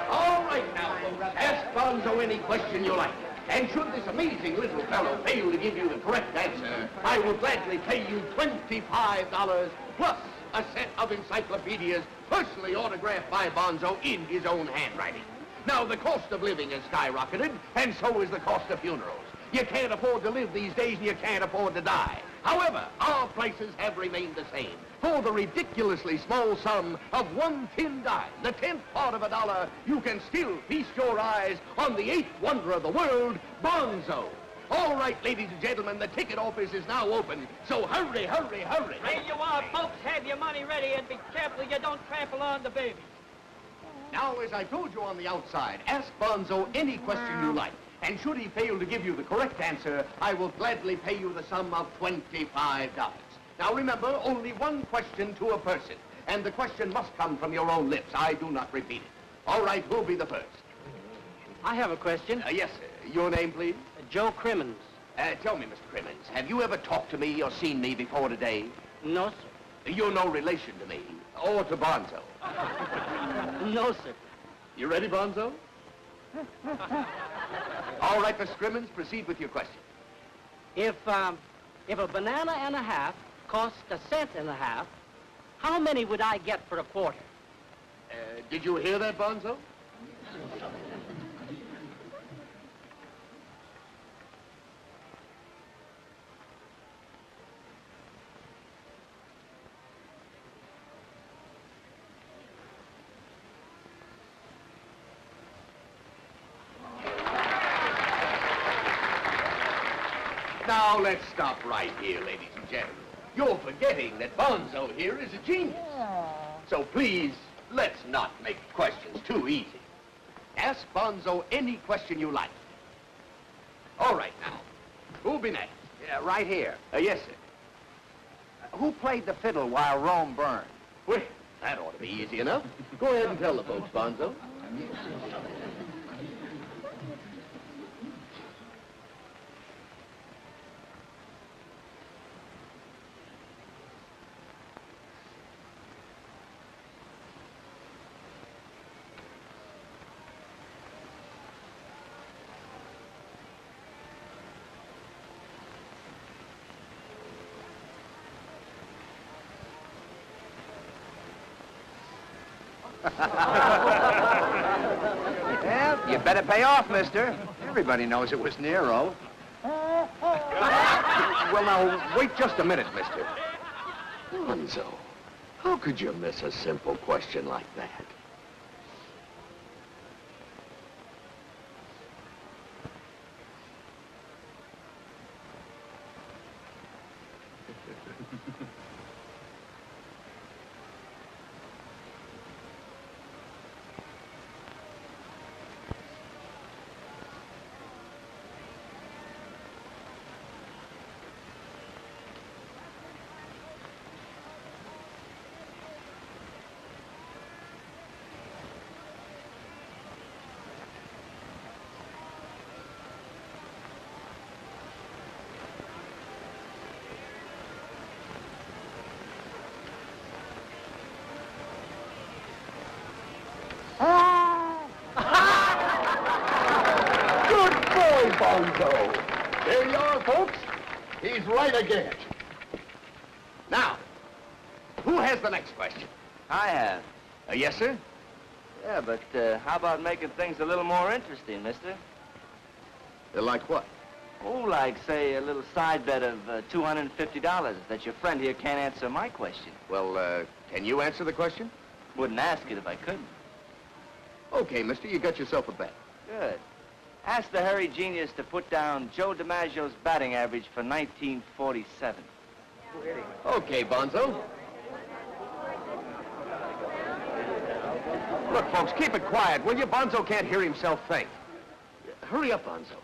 All right now, folks. Ask Bonzo any question you like. And should this amazing little fellow fail to give you the correct answer, I will gladly pay you $25 plus a set of encyclopedias personally autographed by Bonzo in his own handwriting. Now, the cost of living has skyrocketed, and so is the cost of funerals. You can't afford to live these days, and you can't afford to die. However, our prices have remained the same. For the ridiculously small sum of 1 tin dime, the 10th part of $1, you can still feast your eyes on the 8th wonder of the world, Bonzo. All right, ladies and gentlemen, the ticket office is now open, so hurry, hurry, hurry. Here you are, folks. Have your money ready and be careful you don't trample on the baby. Now, as I told you on the outside, ask Bonzo any question you like. And should he fail to give you the correct answer, I will gladly pay you the sum of $25. Now, remember, only one question to a person. And the question must come from your own lips. I do not repeat it. All right, who'll be the first? I have a question. Yes, sir. Your name, please? Joe Crimmins. Tell me, Mr. Crimmins, have you ever talked to me or seen me before today? No, sir. You're no relation to me, or to Bonzo. No, sir. You ready, Bonzo? All right, Mr. Crimmins, proceed with your question. If a banana and a half cost 1 cent and a half, how many would I get for a quarter? Did you hear that, Bonzo? Now, let's stop right here, ladies and gentlemen. You're forgetting that Bonzo here is a genius. So please, let's not make questions too easy. Ask Bonzo any question you like. All right, now. Who'll be next? Right here. Yes, sir. Who played the fiddle while Rome burned? Well, that ought to be easy enough. Go ahead and tell the folks, Bonzo. Well, you better pay off, mister. Everybody knows it was Nero. Well, now, wait just a minute, mister. Bonzo, how could you miss a simple question like that? Bonzo. There you are, folks. He's right again. Now, who has the next question? I have. Yes, sir? Yeah, but how about making things a little more interesting, mister? Like what? Oh, like, say, a little side bet of $250 that your friend here can't answer my question. Well, can you answer the question? Wouldn't ask it if I couldn't. Okay, mister, you got yourself a bet. Good. Ask the hairy genius to put down Joe DiMaggio's batting average for 1947. Okay, Bonzo. Look, folks, keep it quiet, will you? Bonzo can't hear himself think. Hurry up, Bonzo.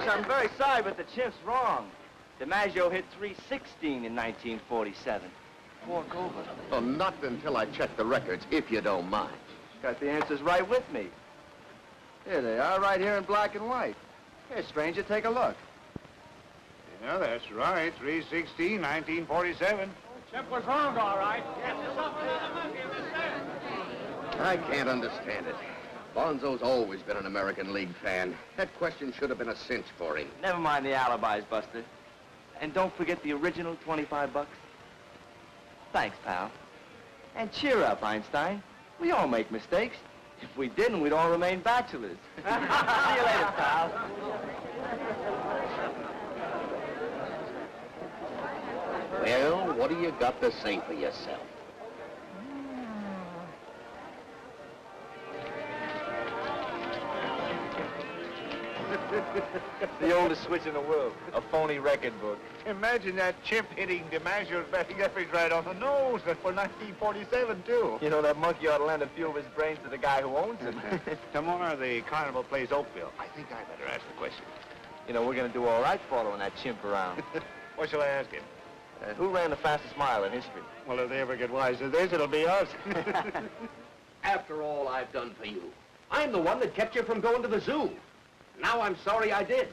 I'm very sorry, but the chimp's wrong. DiMaggio hit .316 in 1947. fork over? Well, not until I check the records, if you don't mind. Got the answers right with me. Here they are, right here in black and white. Here, stranger, take a look. Yeah, that's right. 3/16, 1947. Chimp was wrong, all right. Yes, I can't understand it. Bonzo's always been an American League fan. That question should have been a cinch for him. Never mind the alibis, Buster. And don't forget the original 25 bucks. Thanks, pal. And cheer up, Einstein. We all make mistakes. If we didn't, we'd all remain bachelors. See you later, pal. Well, what do you got to say for yourself? The oldest switch in the world. A phony record book. Imagine that chimp hitting DiMaggio's batting average right on the nose. That's for 1947, too. You know, that monkey ought to lend a few of his brains to the guy who owns him. Tomorrow, the carnival plays Oakville. I think I better ask the question. You know, we're going to do all right following that chimp around. What shall I ask him? Who ran the fastest mile in history? Well, if they ever get wise to this, it'll be us. After all I've done for you, I'm the one that kept you from going to the zoo. Now I'm sorry I did.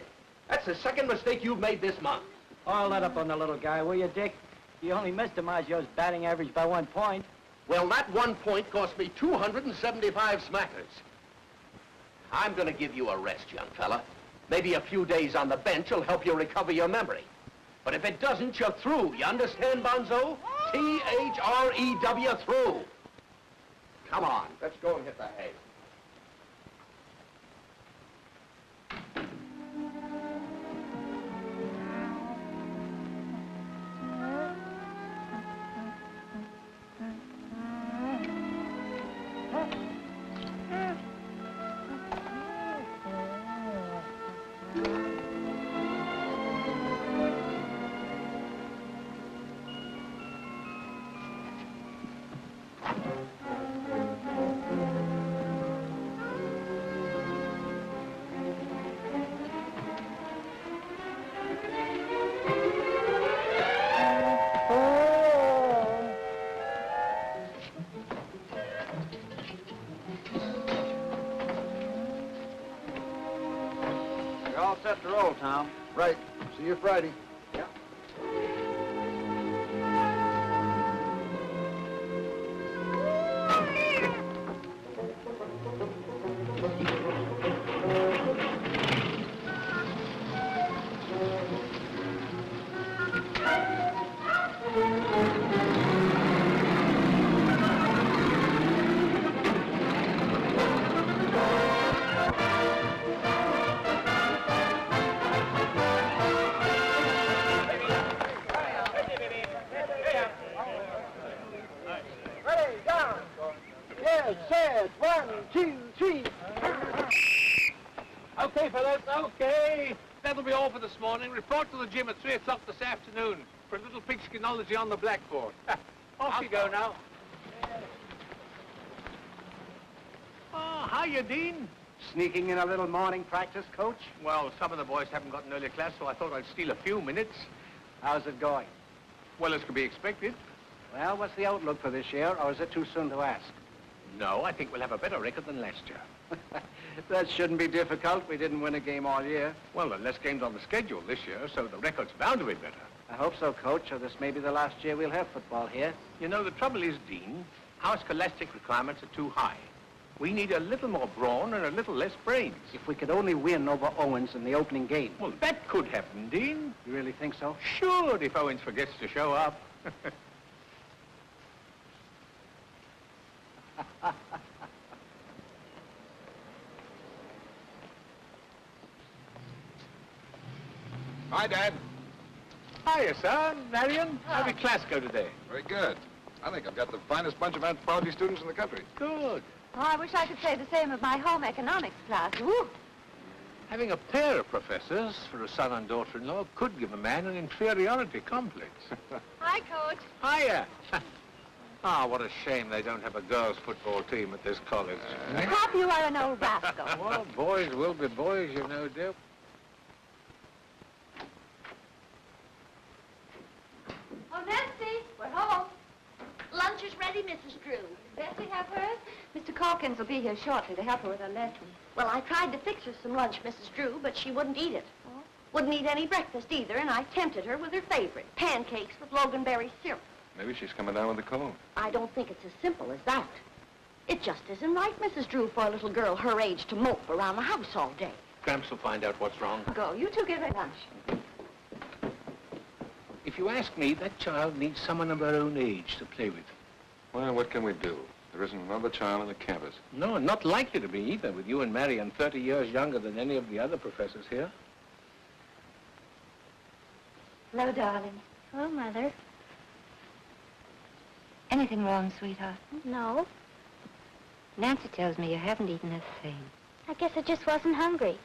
That's the second mistake you've made this month. Oh, let up on the little guy, will you, Dick? You only missed DiMaggio's batting average by 1 point. Well, that 1 point cost me 275 smackers. I'm going to give you a rest, young fella. Maybe a few days on the bench will help you recover your memory. But if it doesn't, you're through. You understand, Bonzo? T-H-R-E-W, through. Come on, let's go and hit the hay. Set to roll, Tom. Right. See you Friday. Yeah. Set, 1, 2, 3. Okay, fellas, okay. That'll be all for this morning. Report to the gym at 3 o'clock this afternoon for a little pigskinology on the blackboard. Off you go now. Oh, hiya, Dean. Sneaking in a little morning practice, Coach? Well, some of the boys haven't got an early class, so I thought I'd steal a few minutes. How's it going? Well, as could be expected. Well, what's the outlook for this year, or is it too soon to ask? No, I think we'll have a better record than last year. That shouldn't be difficult. We didn't win a game all year. Well, there are less games on the schedule this year, so the record's bound to be better. I hope so, Coach, or this may be the last year we'll have football here. You know, the trouble is, Dean, our scholastic requirements are too high. We need a little more brawn and a little less brains. If we could only win over Owens in the opening game. Well, that could happen, Dean. You really think so? Sure, if Owens forgets to show up. Hi, Dad. Hiya, son. Marion, how did class go today? Very good. I think I've got the finest bunch of anthropology students in the country. Good. Oh, I wish I could say the same of my home economics class. Woo! Having a pair of professors for a son and daughter-in-law could give a man an inferiority complex. Hi, Coach. Hiya. Ah, what a shame they don't have a girls' football team at this college. Pop, you are an old rascal. Well, boys will be boys, you know, dear. Oh, Nancy, we're home. Drew. Betsy have hers? Mr. Calkins will be here shortly to help her with her lesson. Well, I tried to fix her some lunch, Mrs. Drew, but she wouldn't eat it. Oh? Wouldn't eat any breakfast either, and I tempted her with her favorite, pancakes with loganberry syrup. Maybe she's coming down with a cold. I don't think it's as simple as that. It just isn't right, Mrs. Drew, for a little girl her age to mope around the house all day. Gramps will find out what's wrong. Go. You two get her lunch. If you ask me, that child needs someone of her own age to play with. Well, what can we do? There isn't another child on the campus. No, and not likely to be either, with you and Marion 30 years younger than any of the other professors here. Hello, darling. Hello, Mother. Anything wrong, sweetheart? No. Nancy tells me you haven't eaten a thing. I guess I just wasn't hungry.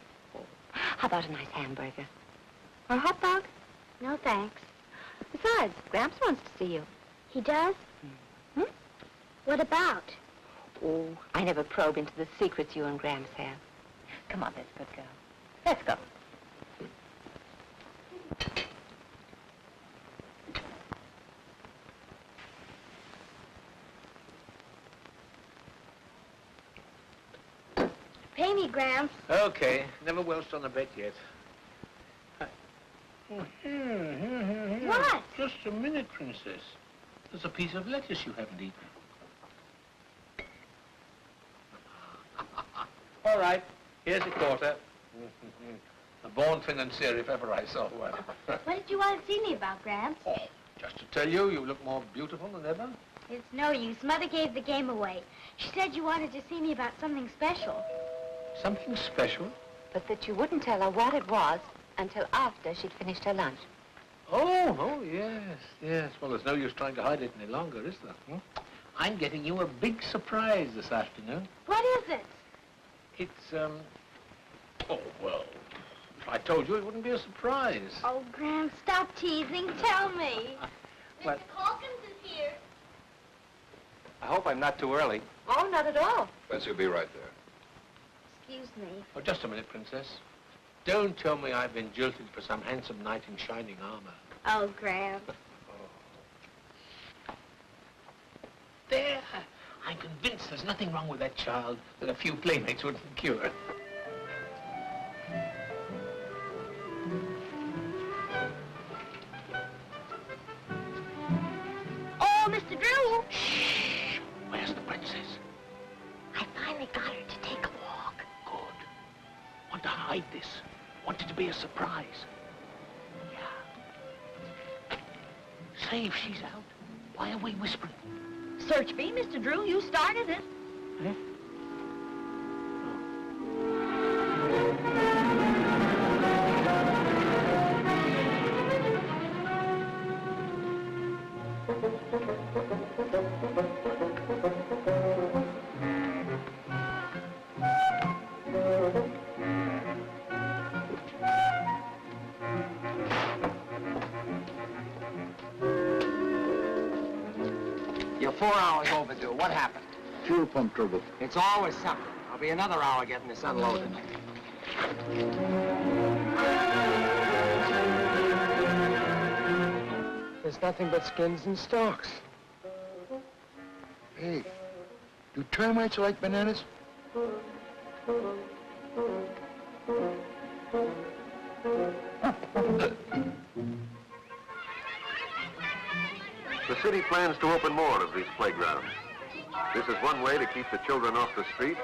How about a nice hamburger? Or a hot dog? No, thanks. Besides, Gramps wants to see you. He does? Hmm? What about? Oh, I never probe into the secrets you and Gramps have. Come on, let's good girl. Let's go. Pay me, Gramps. Okay, never welched on a bet yet. What? Just a minute, Princess. There's a piece of lettuce you haven't eaten. All right, here's a quarter. A born financier if ever I saw one. What did you want to see me about, Gramps? Oh, just to tell you, you look more beautiful than ever. It's no use. Mother gave the game away. She said you wanted to see me about something special. Something special? But that you wouldn't tell her what it was until after she'd finished her lunch. Oh, yes. Well, there's no use trying to hide it any longer, is there? Hmm? I'm getting you a big surprise this afternoon. What is it? It's, oh, well, if I told you, it wouldn't be a surprise. Oh, Gramps, stop teasing. Tell me. What? Mr. Calkins is here. I hope I'm not too early. Oh, not at all. Betsy will be right there. Excuse me. Oh, just a minute, Princess. Don't tell me I've been jilted for some handsome knight in shining armor. Oh, Gramps. There. I'm convinced there's nothing wrong with that child that a few playmates wouldn't cure. Oh, Mr. Drew. Shh! Where's the princess? I finally got her to take a walk. Good. Want to hide this. Want it to be a surprise. Yeah. Say if she's out, why are we whispering? Search me, Mr. Drew. You started it. Eh? You're 4 hours overdue. What happened? Fuel pump trouble. It's always something. I'll be another hour getting this unloaded. There's nothing but skins and stalks. Hey, do termites like bananas? The city plans to open more of these playgrounds. This is one way to keep the children off the street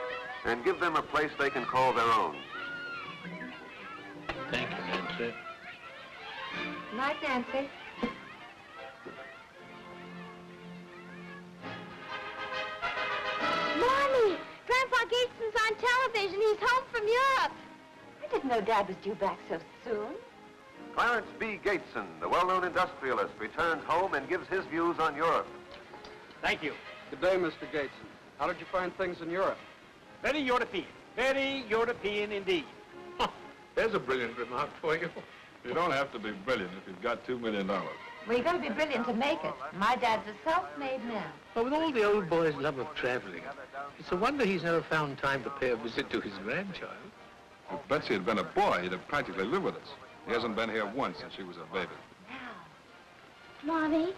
and give them a place they can call their own. Thank you, Nancy. Night, Nancy. Mommy! Grandpa Gateson's on television. He's home from Europe. I didn't know Dad was due back so soon. Clarence B. Gateson, the well-known industrialist, returns home and gives his views on Europe. Thank you. Good day, Mr. Gateson. How did you find things in Europe? Very European. Very European indeed. Huh, there's a brilliant remark for you. You don't have to be brilliant if you've got $2 million. Well, you've got to be brilliant to make it. My dad's a self-made man. Well, with all the old boy's love of traveling, it's a wonder he's never found time to pay a visit to his grandchild. If Betsy had been a boy, he'd have practically lived with us. He hasn't been here once since she was a baby. Mommy,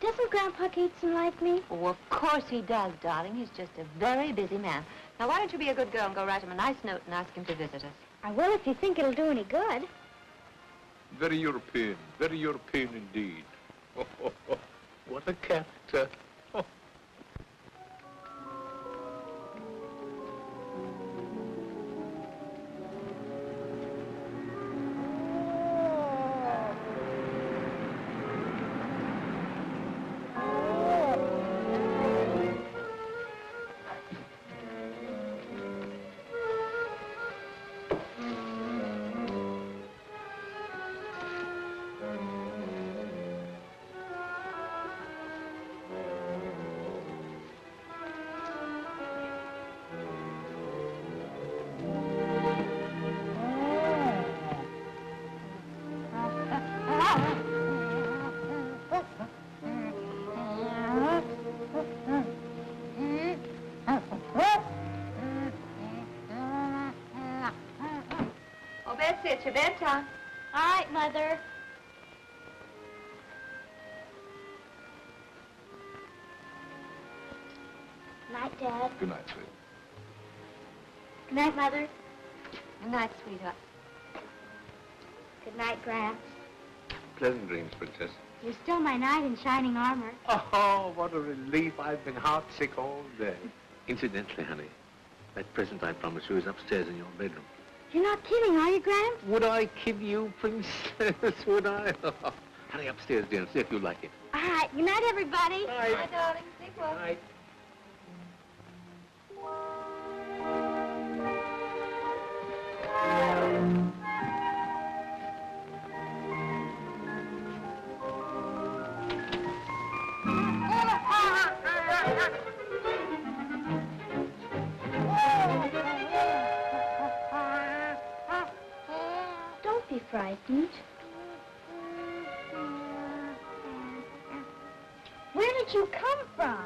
Doesn't Grandpa Gateson like me? Oh, of course he does, darling. He's just a very busy man. Now, why don't you be a good girl and go write him a nice note and ask him to visit us? I will if you think it'll do any good. Very European indeed. What a character. Betsy, it's your bedtime. All right, Mother. Night, Dad. Good night, sweet. Good night, Mother. Good night, sweetheart. Good night, Gramps. Pleasant dreams, Princess. You're still my knight in shining armor. Oh, what a relief. I've been heartsick all day. Incidentally, honey, that present I promised you is upstairs in your bedroom. You're not kidding, are you, Gramps? Would I kid you, Princess? Would I? Hurry upstairs, dear, and see if you like it. All right. Good night, everybody. Night. Bye, darling. Sleep well. Night. Don't be frightened. Where did you come from?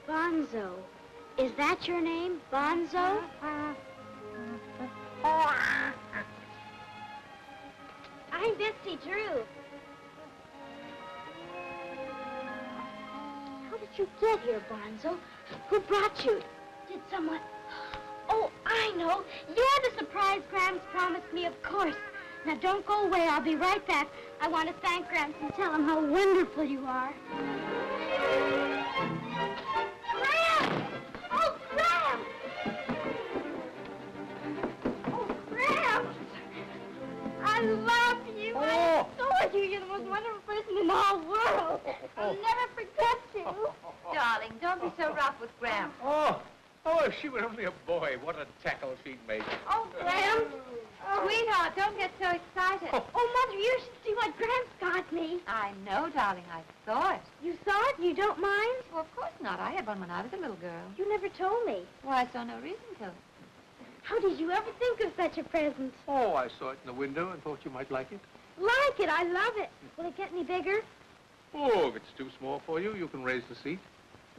Bonzo. Is that your name, Bonzo? I'm Betsy Drew. How did you get here, Bonzo? Who brought you? Did someone... Oh, I know. You're the surprise Gramps promised me, of course. Now, don't go away. I'll be right back. I want to thank Gramps and tell him how wonderful you are. Gramps! Oh, Gramps! Oh, Gramps! I love you. I adore you. You're the most wonderful person in the whole world. I'll never forget you. Darling, don't be so rough with Gramps. Oh, if she were only a boy, what a tackle she'd make. Oh, Gramps. Sweetheart, don't get so excited. Oh, Mother, you should see what Gramps got me. I know, darling. I saw it. You saw it? You don't mind? Well, of course not. I had one when I was a little girl. You never told me. Well, I saw no reason to. How did you ever think of such a present? Oh, I saw it in the window and thought you might like it. Like it. I love it. Will it get any bigger? Oh, if it's too small for you, you can raise the seat.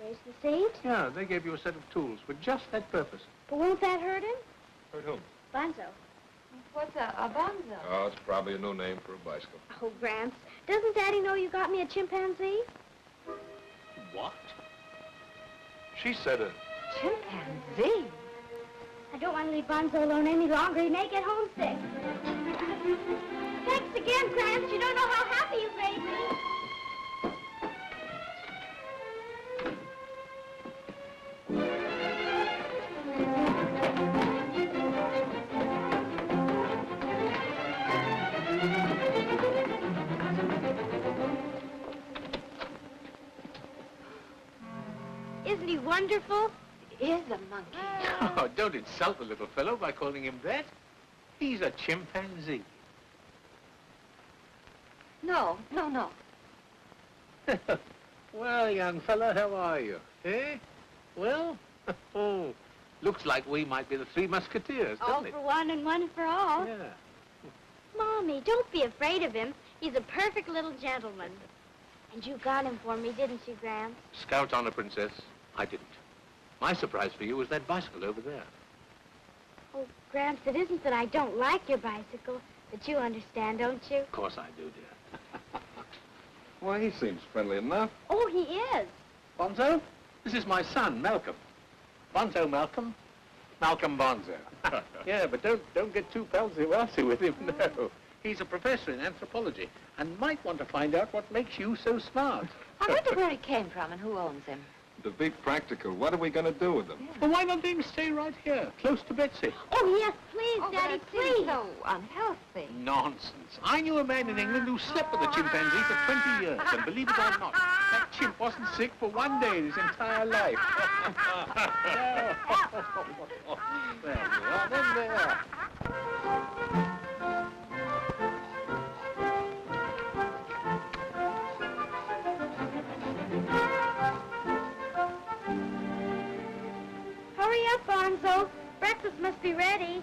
Raise the seat? Yeah, they gave you a set of tools for just that purpose. But won't that hurt him? Hurt whom? Bonzo. What's a bonzo? Oh, it's probably a new name for a bicycle. Oh, Gramps, doesn't Daddy know you got me a chimpanzee? What? She said it. Chimpanzee? I don't want to leave Bonzo alone any longer. He may get homesick. Thanks again, Gramps. You don't know how happy you've made me. Isn't he wonderful? He is a monkey. Oh, don't insult the little fellow by calling him that. He's a chimpanzee. No. Well, young fella, how are you? Eh? Well? Oh, looks like we might be the Three Musketeers, All doesn't it? for one and one for all. Yeah. Mommy, don't be afraid of him. He's a perfect little gentleman. And you got him for me, didn't you, Gramps? Scout honor, Princess. I didn't. My surprise for you was that bicycle over there. Oh, Gramps, it isn't that I don't like your bicycle, but you understand, don't you? Of course I do, dear. Well, he seems friendly enough. Oh, he is. Bonzo, this is my son, Malcolm. Bonzo Malcolm. Malcolm Bonzo. Yeah, but don't get too palsy-walsy with him, no. He's a professor in anthropology and might want to find out what makes you so smart. I wonder where he came from and who owns him. To be practical, what are we going to do with him? Yeah. Well, why don't they stay right here, close to Betsy? Oh, yes, please, Daddy, please. So unhealthy. Nonsense. I knew a man in England who slept with a chimpanzee for 20 years, and believe it or not, that chimp wasn't sick for one day in his entire life. There we are, then there. Hurry up, Bonzo. Breakfast must be ready.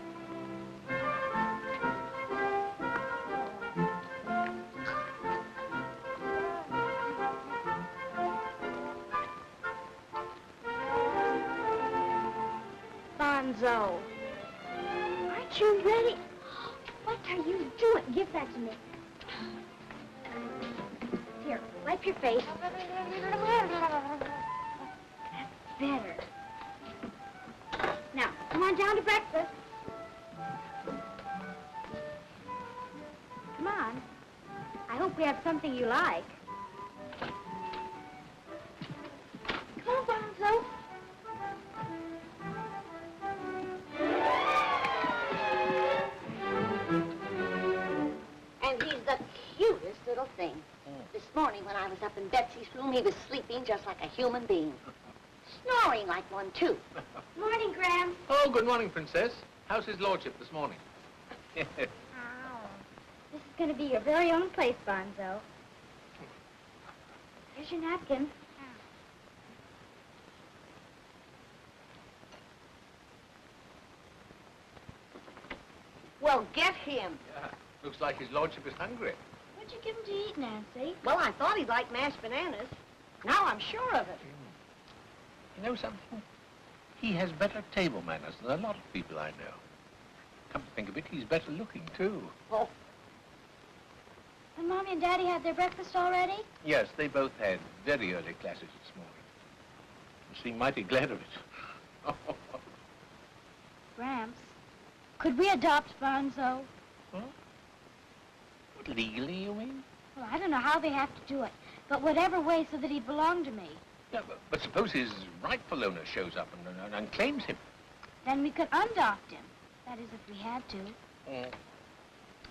Bonzo. Aren't you ready? What are you doing? Give that to me. Here, wipe your face. That's better. Now, come on down to breakfast. Come on. I hope we have something you like. Come on, Bonzo. And he's the cutest little thing. This morning when I was up in Betsy's room, he was sleeping just like a human being. Snoring like one, too. Morning, Graham. Oh, good morning, Princess. How's his lordship this morning? This is going to be your very own place, Bonzo. Here's your napkin. Well, get him. Yeah, looks like his lordship is hungry. What'd you give him to eat, Nancy? Well, I thought he'd like mashed bananas. Now I'm sure of it. You know something? He has better table manners than a lot of people I know. Come to think of it, he's better looking, too. Oh. And Mommy and Daddy had their breakfast already? Yes, they both had very early classes this morning. You seem mighty glad of it. Gramps, could we adopt Bonzo? Huh? What, legally, you mean? Well, I don't know how they have to do it, but whatever way so that he'd belong to me. Yeah, but suppose his rightful owner shows up and claims him. Then we could undoct him. That is, if we had to.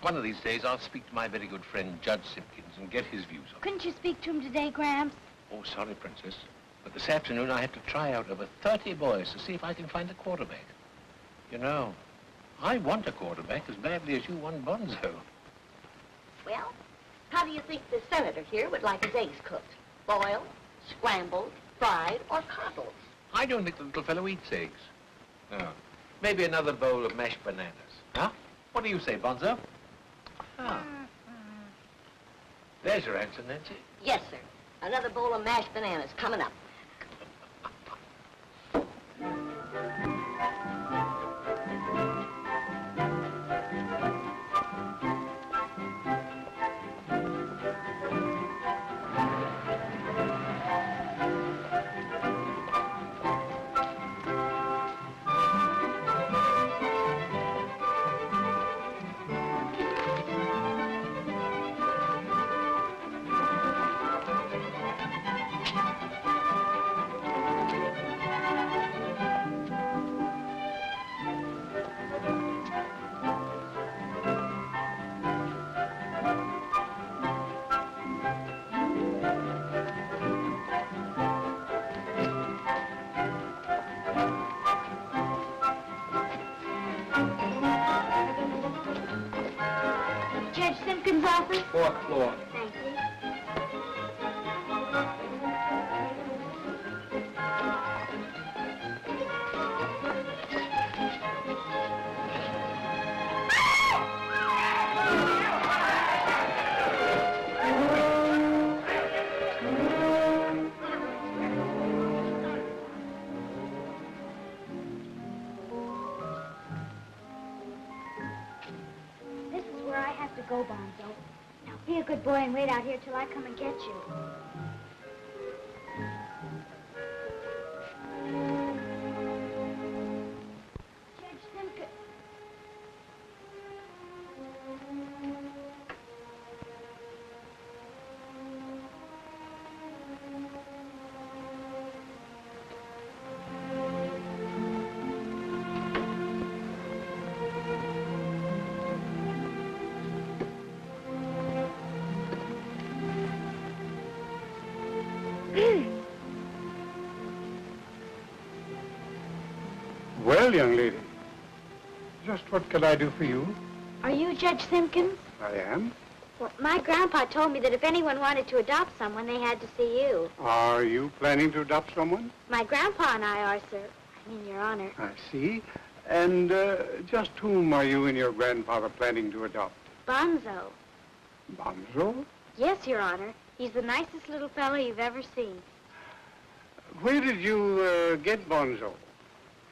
One of these days, I'll speak to my very good friend, Judge Simpkins, and get his views on it. Couldn't you speak to him today, Gramps? Oh, sorry, Princess. But this afternoon, I have to try out over 30 boys to see if I can find a quarterback. You know, I want a quarterback as badly as you want Bonzo. Well, how do you think the senator here would like his eggs cooked? Boiled, scrambled, fried, or coddled? I don't think the little fellow eats eggs. No. Maybe another bowl of mashed bananas. Huh? What do you say, Bonzo? Ah. There's your answer, Nancy. Yes, sir. Another bowl of mashed bananas coming up. Judge Simpkins' office? Fourth floor. Thank you. to go, Bonzo. Now, be a good boy and wait out here till I come and get you. Judge Simpkins. Well, young lady, just what can I do for you? Are you Judge Simpkins? I am. Well, my grandpa told me that if anyone wanted to adopt someone, they had to see you. Are you planning to adopt someone? My grandpa and I are, sir. I mean, Your Honor. I see. And just whom are you and your grandfather planning to adopt? Bonzo. Bonzo? Yes, Your Honor. He's the nicest little fellow you've ever seen. Where did you get Bonzo?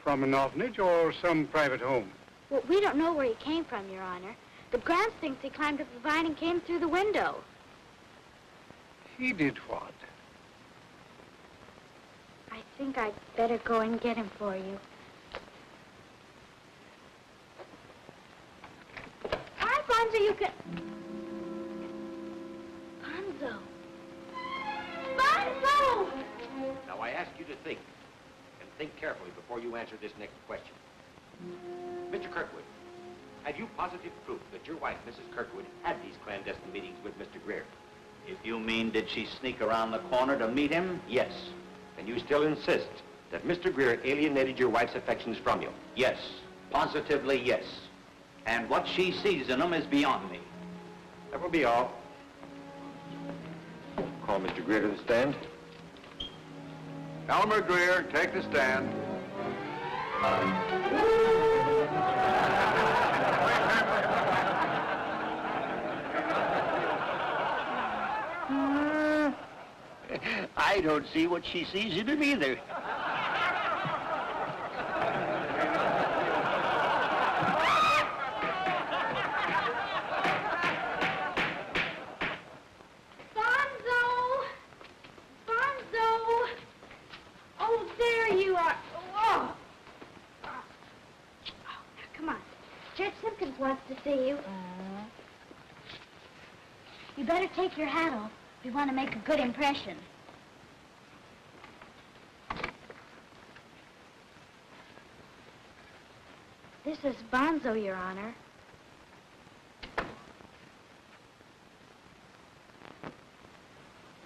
From an orphanage or some private home? Well, we don't know where he came from, Your Honor. But Gramps thinks he climbed up the vine and came through the window. He did what? I think I'd better go and get him for you. Hi, Bonzo, you can... Bonzo. Bonzo! Now, I ask you to think, and think carefully before you answer this next question. Mr. Kirkwood, have you positive proof that your wife, Mrs. Kirkwood, had these clandestine meetings with Mr. Greer? If you mean, did she sneak around the corner to meet him? Yes. And you still insist that Mr. Greer alienated your wife's affections from you? Yes. Positively, yes. And what she sees in him is beyond me. That will be all. Call Mr. Greer to the stand. Elmer Greer, take the stand. I don't see what she sees in him either. Bonzo! Bonzo! Oh, there you are. Oh. Now, come on. Judge Simpkins wants to see you. You better take your hat off if you want to make a good impression. This is Bonzo, Your Honor.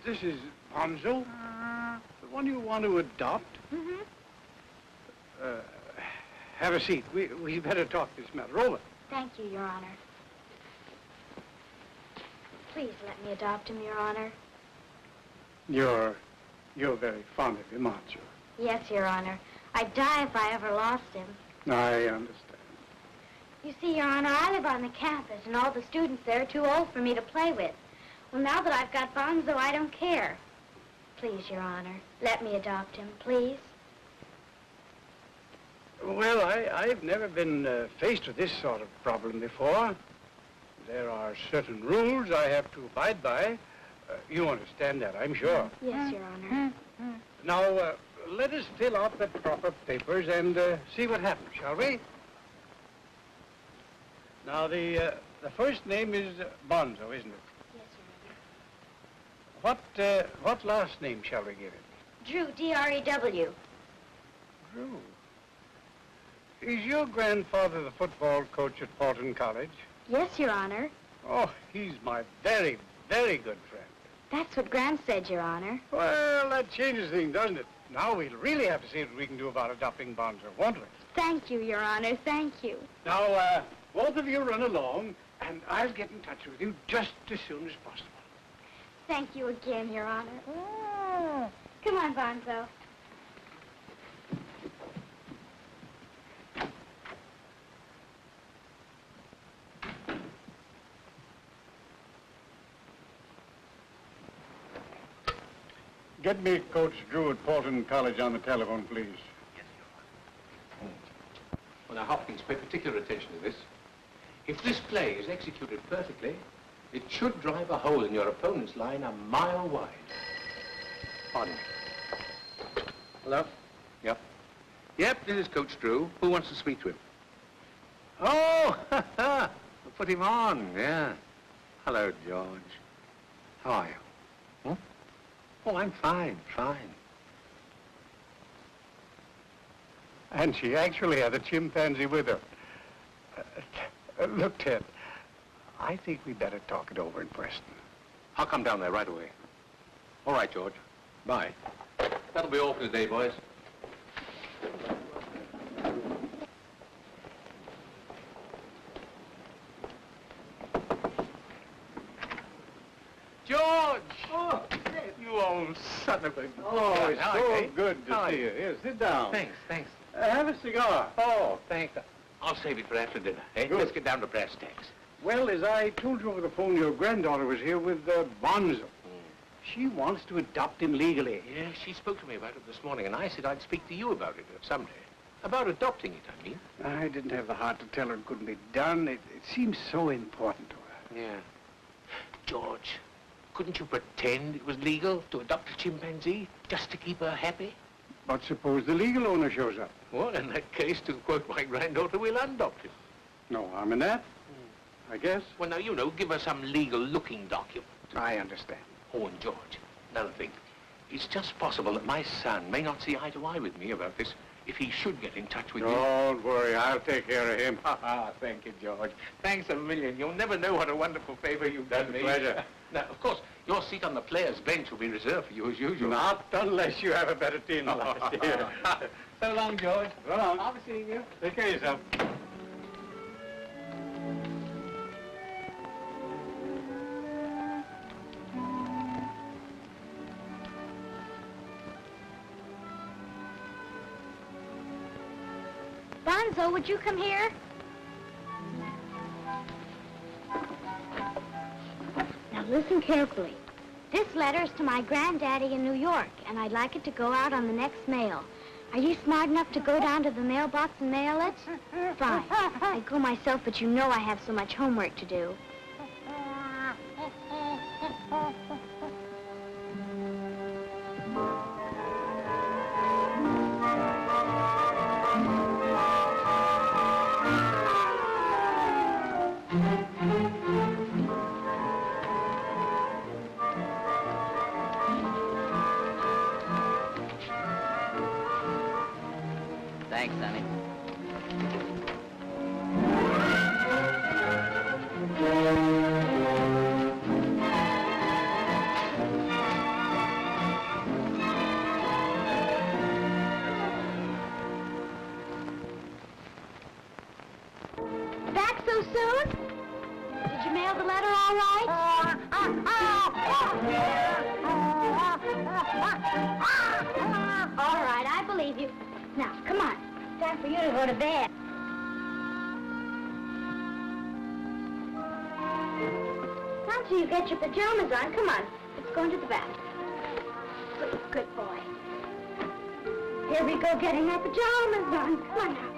This is Bonzo? The one you want to adopt? Mm-hmm. Have a seat. We better talk this matter over. Thank you, Your Honor. Please let me adopt him, Your Honor. You're very fond of him, aren't you? Yes, Your Honor. I'd die if I ever lost him. I understand. You see, Your Honor, I live on the campus, and all the students there are too old for me to play with. Well, now that I've got Bonzo, I don't care. Please, Your Honor, let me adopt him, please. Well, I've never been faced with this sort of problem before. There are certain rules I have to abide by. You understand that, I'm sure. Yes, Your Honor. Now, let us fill out the proper papers and see what happens, shall we? Now, the first name is Bonzo, isn't it? Yes, Your Honor. What last name shall we give it? Drew, D-R-E-W. Drew. Is your grandfather the football coach at Pawlton College? Yes, Your Honor. Oh, he's my very, very good friend. That's what Gramps said, Your Honor. Well, that changes things, doesn't it? Now we'll really have to see what we can do about adopting Bonzo, won't we? Thank you, Your Honor, thank you. Now, both of you run along, and I'll get in touch with you just as soon as possible. Thank you again, Your Honor. Come on, Bonzo. Get me Coach Drew at Pawlton College on the telephone, please. Well, now, Hopkins, pay particular attention to this. If this play is executed perfectly, it should drive a hole in your opponent's line a mile wide. Pardon me. Hello? Yep. Yep, this is Coach Drew. Who wants to speak to him? Oh, put him on, yeah. Hello, George. How are you? Hmm? Oh, I'm fine, fine. And she actually had a chimpanzee with her. Look, Ted, I think we better talk it over in Preston. I'll come down there right away. All right, George. Bye. That'll be all for today, boys. George! Oh, you old son of a... Oh, it's so good to see you. Here, sit down. Thanks, thanks. Have a cigar. Oh, thanks. I'll save it for after dinner, eh? Good. Let's get down to brass tacks. Well, as I told you over the phone, your granddaughter was here with Bonzo. She wants to adopt him legally. Yeah, she spoke to me about it this morning, and I said I'd speak to you about it someday. About adopting it, I mean. I didn't have the heart to tell her it couldn't be done. It seems so important to her. Yeah. George, couldn't you pretend it was legal to adopt a chimpanzee just to keep her happy? But suppose the legal owner shows up. Well, in that case, to quote my granddaughter, we'll adopt him. No harm in that, I guess. Well, now, you know, give her some legal-looking document. I understand. Oh, and George, another thing. It's just possible that my son may not see eye to eye with me about this if he should get in touch with you. Don't worry, I'll take care of him. Thank you, George. Thanks a million. You'll never know what a wonderful favor you've done me. Pleasure. Now, of course, your seat on the players' bench will be reserved for you as usual. Not unless you have a better team than last year. So long, George. So long. I'll be seeing you. Take care of yourself. Bonzo, would you come here? Now listen carefully. This letter is to my granddaddy in New York, and I'd like it to go out on the next mail. Are you smart enough to go down to the mailbox and mail it? Fine. I'd go myself, but you know I have so much homework to do. Thanks, Sonny. Back so soon? Did you mail the letter all right? All right, I believe you. Now, come on. It's time for you to go to bed. Not till you get your pajamas on. Come on. Let's go into the bath. Good boy. Here we go, getting our pajamas on. Come on now.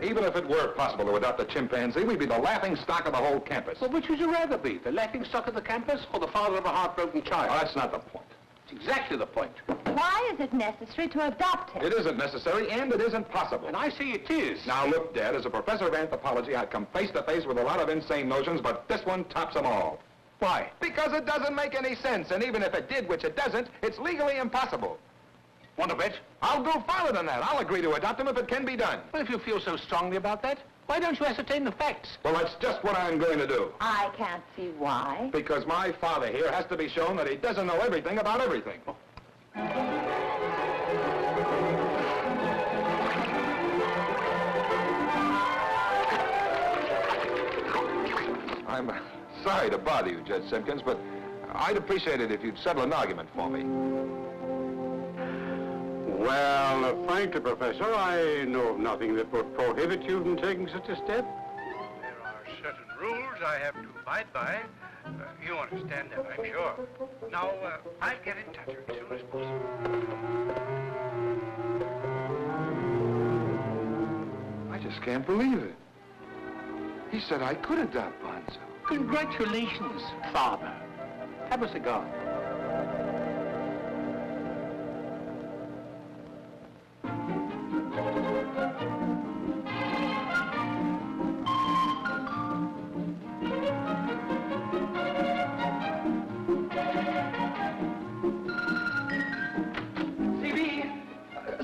Even if it were possible to adopt a chimpanzee, we'd be the laughing stock of the whole campus. Well, which would you rather be, the laughing stock of the campus or the father of a heartbroken child? Oh, that's not the point. It's exactly the point. Why is it necessary to adopt him? It isn't necessary, and it isn't possible. And I say it is. Now, look, Dad, as a professor of anthropology, I'd come face to face with a lot of insane notions, but this one tops them all. Why? Because it doesn't make any sense, and even if it did, which it doesn't, it's legally impossible. Want to bet? I'll go farther than that. I'll agree to adopt him if it can be done. Well, if you feel so strongly about that, why don't you ascertain the facts? Well, that's just what I'm going to do. I can't see why. Because my father here has to be shown that he doesn't know everything about everything. I'm sorry to bother you, Judge Simpkins, but I'd appreciate it if you'd settle an argument for me. frankly, Professor, I know of nothing that would prohibit you from taking such a step. There are certain rules I have to abide by. You understand that, I'm sure. Now, I'll get in touch as soon as possible. I just can't believe it. He said I could adopt Bonzo. Congratulations, Father. Have a cigar.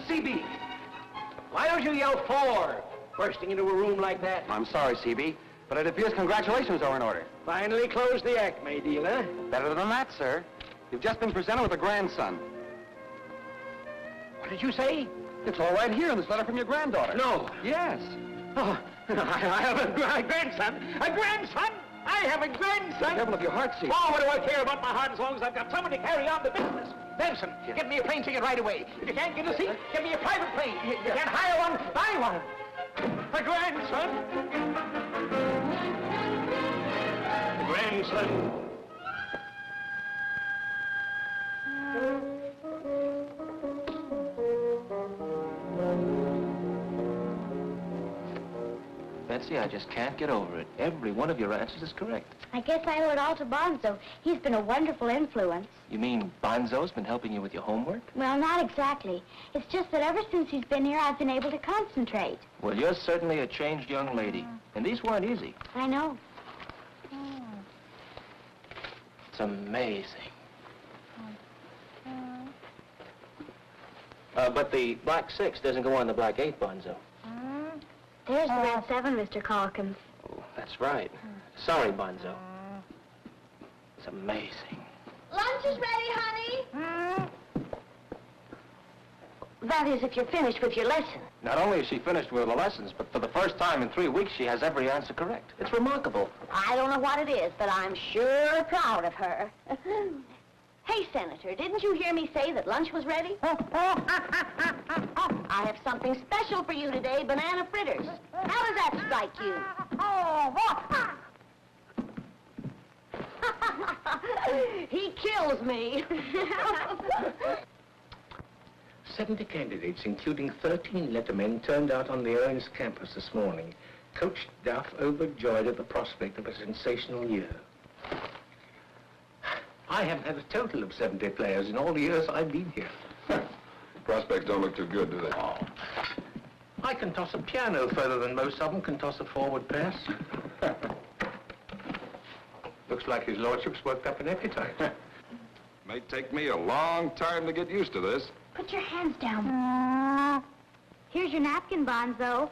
CB, why don't you yell "4" bursting into a room like that? I'm sorry, CB, but it appears congratulations are in order. Finally closed the Acme deal, huh? Better than that, sir. You've just been presented with a grandson. What did you say? It's all right here in this letter from your granddaughter. No. Yes. Oh, I have a grandson. A grandson? I have a grandson. Careful of your heart, CB. Oh, what do I care about my heart as long as I've got someone to carry on the business? Benson, get me a plane ticket right away. If you can't get a seat, get me a private plane. You can't hire one, buy one. A grandson. A grandson. Betsy, I just can't get over it. Every one of your answers is correct. I guess I owe it all to Bonzo. He's been a wonderful influence. You mean Bonzo's been helping you with your homework? Well, not exactly. It's just that ever since he's been here, I've been able to concentrate. Well, you're certainly a changed young lady. And these weren't easy. I know. It's amazing. But the black 6 doesn't go on the black 8, Bonzo. There's the red 7, Mr. Calkins. Oh, that's right. Sorry, Bonzo. It's amazing. Lunch is ready, honey. That is, if you're finished with your lesson. Not only is she finished with the lessons, but for the first time in 3 weeks, she has every answer correct. It's remarkable. I don't know what it is, but I'm sure proud of her. Hey, Senator, didn't you hear me say that lunch was ready? I have something special for you today, banana fritters. How does that strike you? He kills me. 70 candidates, including 13 lettermen, turned out on the Owens campus this morning. Coach Duff overjoyed at the prospect of a sensational year. I haven't had a total of 70 players in all the years I've been here. Prospects don't look too good, do they? Oh. I can toss a piano further than most of them can toss a forward pass. Looks like his lordship's worked up an appetite. May take me a long time to get used to this. Put your hands down. Here's your napkin, Bonzo.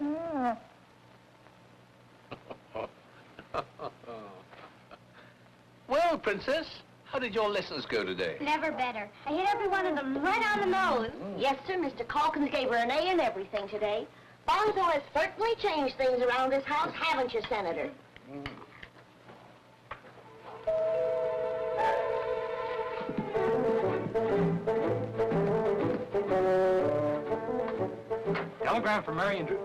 Well, Princess, how did your lessons go today? Never better. I hit every one of them right on the nose. Yes, sir, Mr. Calkins gave her an A in everything today. Bonzo has certainly changed things around this house, haven't you, Senator? Telegram from Marion Drew.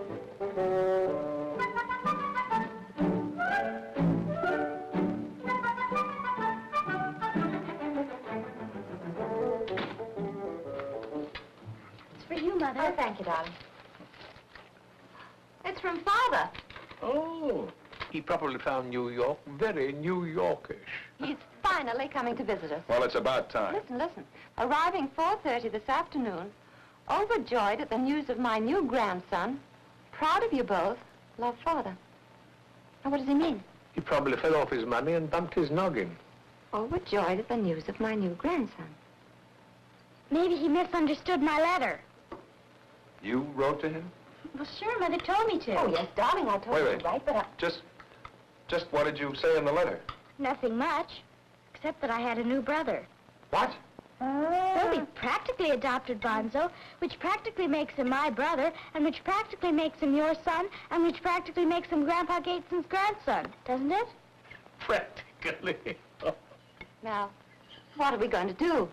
It's for you, Mother. Oh, thank you, darling. It's from Father. Oh, he probably found New York very New Yorkish. He's finally coming to visit us. Well, it's about time. Listen. Arriving 4:30 this afternoon, overjoyed at the news of my new grandson. Proud of you both. Love, Father. Now, what does he mean? He probably fell off his money and bumped his noggin. Overjoyed at the news of my new grandson. Maybe he misunderstood my letter. You wrote to him? Well, sure, Mother told me to. Oh, yes, darling, I told you Wait. to write, but I... Just what did you say in the letter? Nothing much, except that I had a new brother. What? Well, we practically adopted Bonzo, which practically makes him my brother, and which practically makes him your son, and which practically makes him Grandpa Gateson's grandson, doesn't it? Practically. Now, what are we going to do?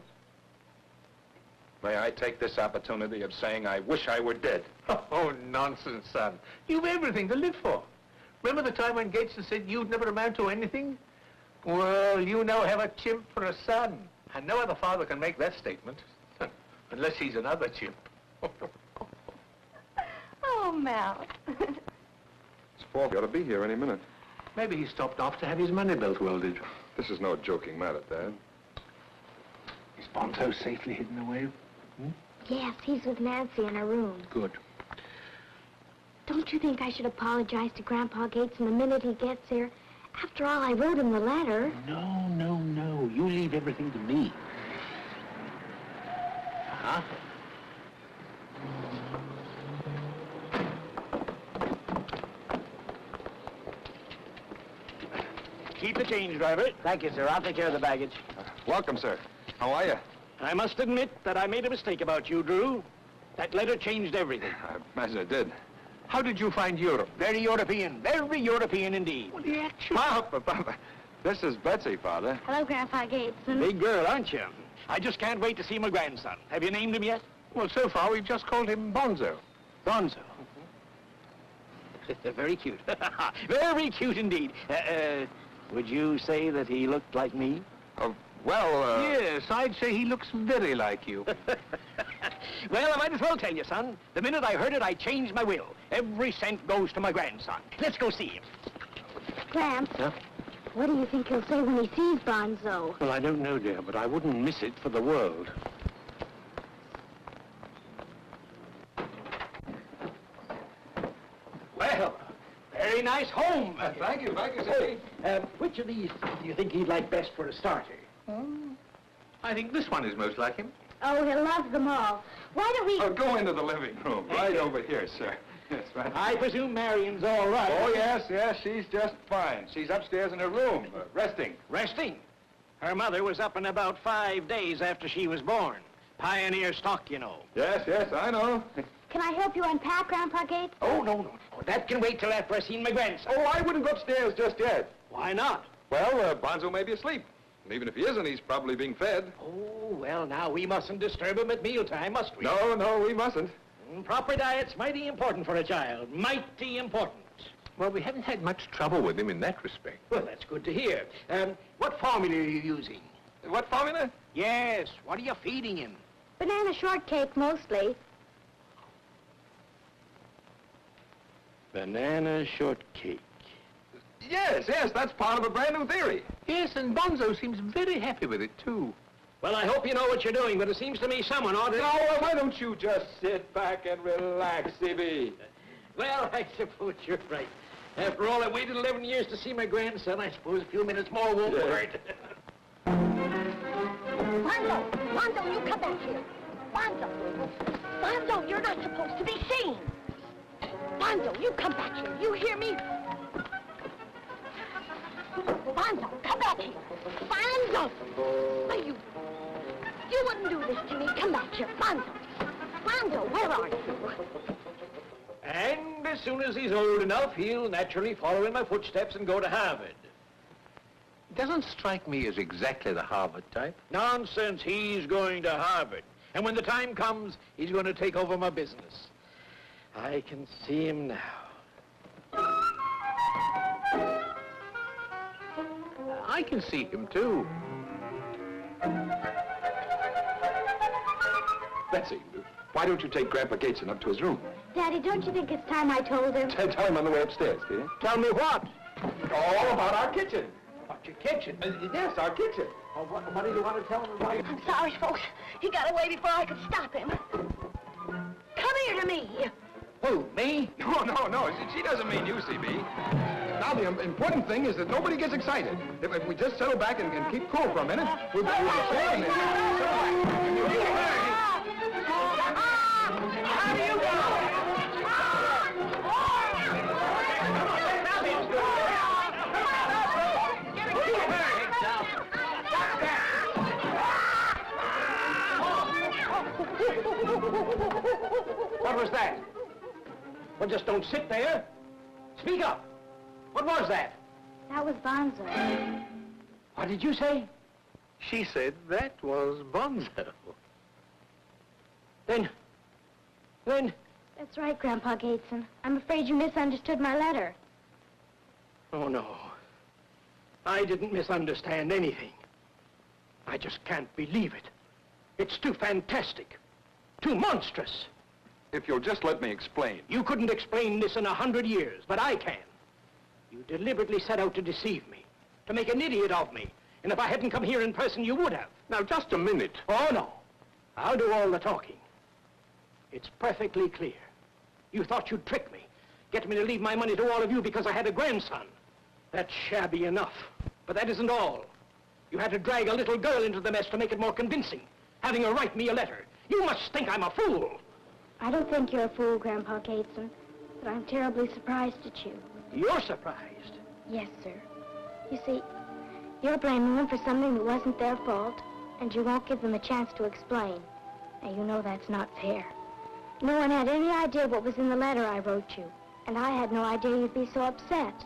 May I take this opportunity of saying I wish I were dead? Oh, nonsense, son. You've everything to live for. Remember the time when Gates said you'd never amount to anything? Well, you now have a chimp for a son. And no other father can make that statement. Unless he's another chimp. Oh, Mal. It's fall. He ought to be here any minute. Maybe he stopped off to have his money belt welded. This is no joking matter, Dad. Is Bonzo safely hidden away? Yes, he's with Nancy in her room. Good. Don't you think I should apologize to Grandpa Gates the minute he gets here? After all, I wrote him the letter. No, no, no. You leave everything to me. Huh? Keep the change, driver. Thank you, sir. I'll take care of the baggage. Welcome, sir. How are you? I must admit that I made a mistake about you, Drew. That letter changed everything. I imagine it did. How did you find Europe? Very European indeed. Well, the action. Papa, this is Betsy, Father. Hello, Grandpa Gates. Big girl, aren't you? I just can't wait to see my grandson. Have you named him yet? Well, so far, we've just called him Bonzo. Bonzo. Very cute. Very cute indeed. Would you say that he looked like me? Yes, I'd say he looks very like you. Well, I might as well tell you, son. The minute I heard it, I changed my will. Every cent goes to my grandson. Let's go see him. Gramps, Huh? what do you think he'll say when he sees Bonzo? Well, I don't know, dear, but I wouldn't miss it for the world. Well, very nice home. Thank you, sir. Which of these do you think he'd like best for a starter? I think this one is most like him. Oh, he loves them all. Why don't we... Oh, go into the living room. Right over here, sir. Yes, right. I presume Marion's all right. Oh, yes, she's just fine. She's upstairs in her room, resting. Resting? Her mother was up in about 5 days after she was born. Pioneer stock, you know. Yes, I know. Can I help you unpack, Grandpa Gates? Oh, no. That can wait till after I've seen my grandson. Oh, I wouldn't go upstairs just yet. Why not? Well, Bonzo may be asleep. And even if he isn't, he's probably being fed. Oh, well, now, we mustn't disturb him at mealtime, must we? No, we mustn't. Proper diet's mighty important for a child. Mighty important. Well, we haven't had much trouble with him in that respect. Well, that's good to hear. What formula are you using? What formula? Yes, what are you feeding him? Banana shortcake, mostly. Banana shortcake. Yes, that's part of a brand new theory. Yes, and Bonzo seems very happy with it, too. Well, I hope you know what you're doing, but it seems to me someone ought to... No, well, why don't you just sit back and relax, C.B.? Well, I suppose you're right. After all, I waited 11 years to see my grandson. I suppose a few minutes more won't hurt. Bonzo, you come back here. Bonzo, you're not supposed to be seen. Bonzo, you come back here. You hear me? Bonzo, come back here. Bonzo! Why, you wouldn't do this to me. Come back here. Bonzo, where are you? And as soon as he's old enough, he'll naturally follow in my footsteps and go to Harvard. Doesn't strike me as exactly the Harvard type. Nonsense, he's going to Harvard. And when the time comes, he's going to take over my business. I can see him now. I can see him, too. Betsy, why don't you take Grandpa Gateson up to his room? Daddy, don't you think it's time I told him? Tell him on the way upstairs, dear. Tell me what? All about our kitchen. About your kitchen? Yes, our kitchen. Oh, what do you want to tell him about? I'm sorry, folks. He got away before I could stop him. Come here to me. Who, me? No. She doesn't mean you, C.B. Now, the important thing is that nobody gets excited. If we just settle back and keep cool for a minute, we'll be safe. How do you go? What was that? Well, just don't sit there. Speak up. What was that? That was Bonzo. What did you say? She said that was Bonzo. Then... That's right, Grandpa Gateson. I'm afraid you misunderstood my letter. Oh, no. I didn't misunderstand anything. I just can't believe it. It's too fantastic. Too monstrous. If you'll just let me explain. You couldn't explain this in 100 years, but I can. You deliberately set out to deceive me, to make an idiot of me. And if I hadn't come here in person, you would have. Now, just a minute. Oh, no. I'll do all the talking. It's perfectly clear. You thought you'd trick me, get me to leave my money to all of you because I had a grandson. That's shabby enough. But that isn't all. You had to drag a little girl into the mess to make it more convincing, having her write me a letter. You must think I'm a fool. I don't think you're a fool, Grandpa Gateson, but I'm terribly surprised at you. You're surprised? Yes, sir. You see, you're blaming them for something that wasn't their fault, and you won't give them a chance to explain. Now, you know that's not fair. No one had any idea what was in the letter I wrote you, and I had no idea you'd be so upset.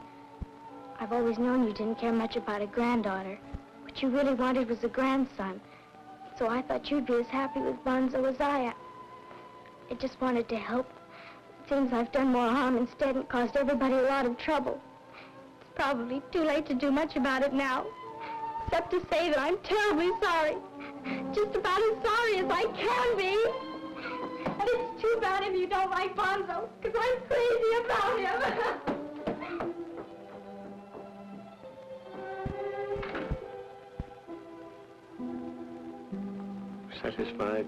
I've always known you didn't care much about a granddaughter. What you really wanted was a grandson, so I thought you'd be as happy with Bonzo as I am. I just wanted to help. It seems I've done more harm instead and caused everybody a lot of trouble. It's probably too late to do much about it now, except to say that I'm terribly sorry. Just about as sorry as I can be. And it's too bad if you don't like Bonzo, because I'm crazy about him. Satisfied?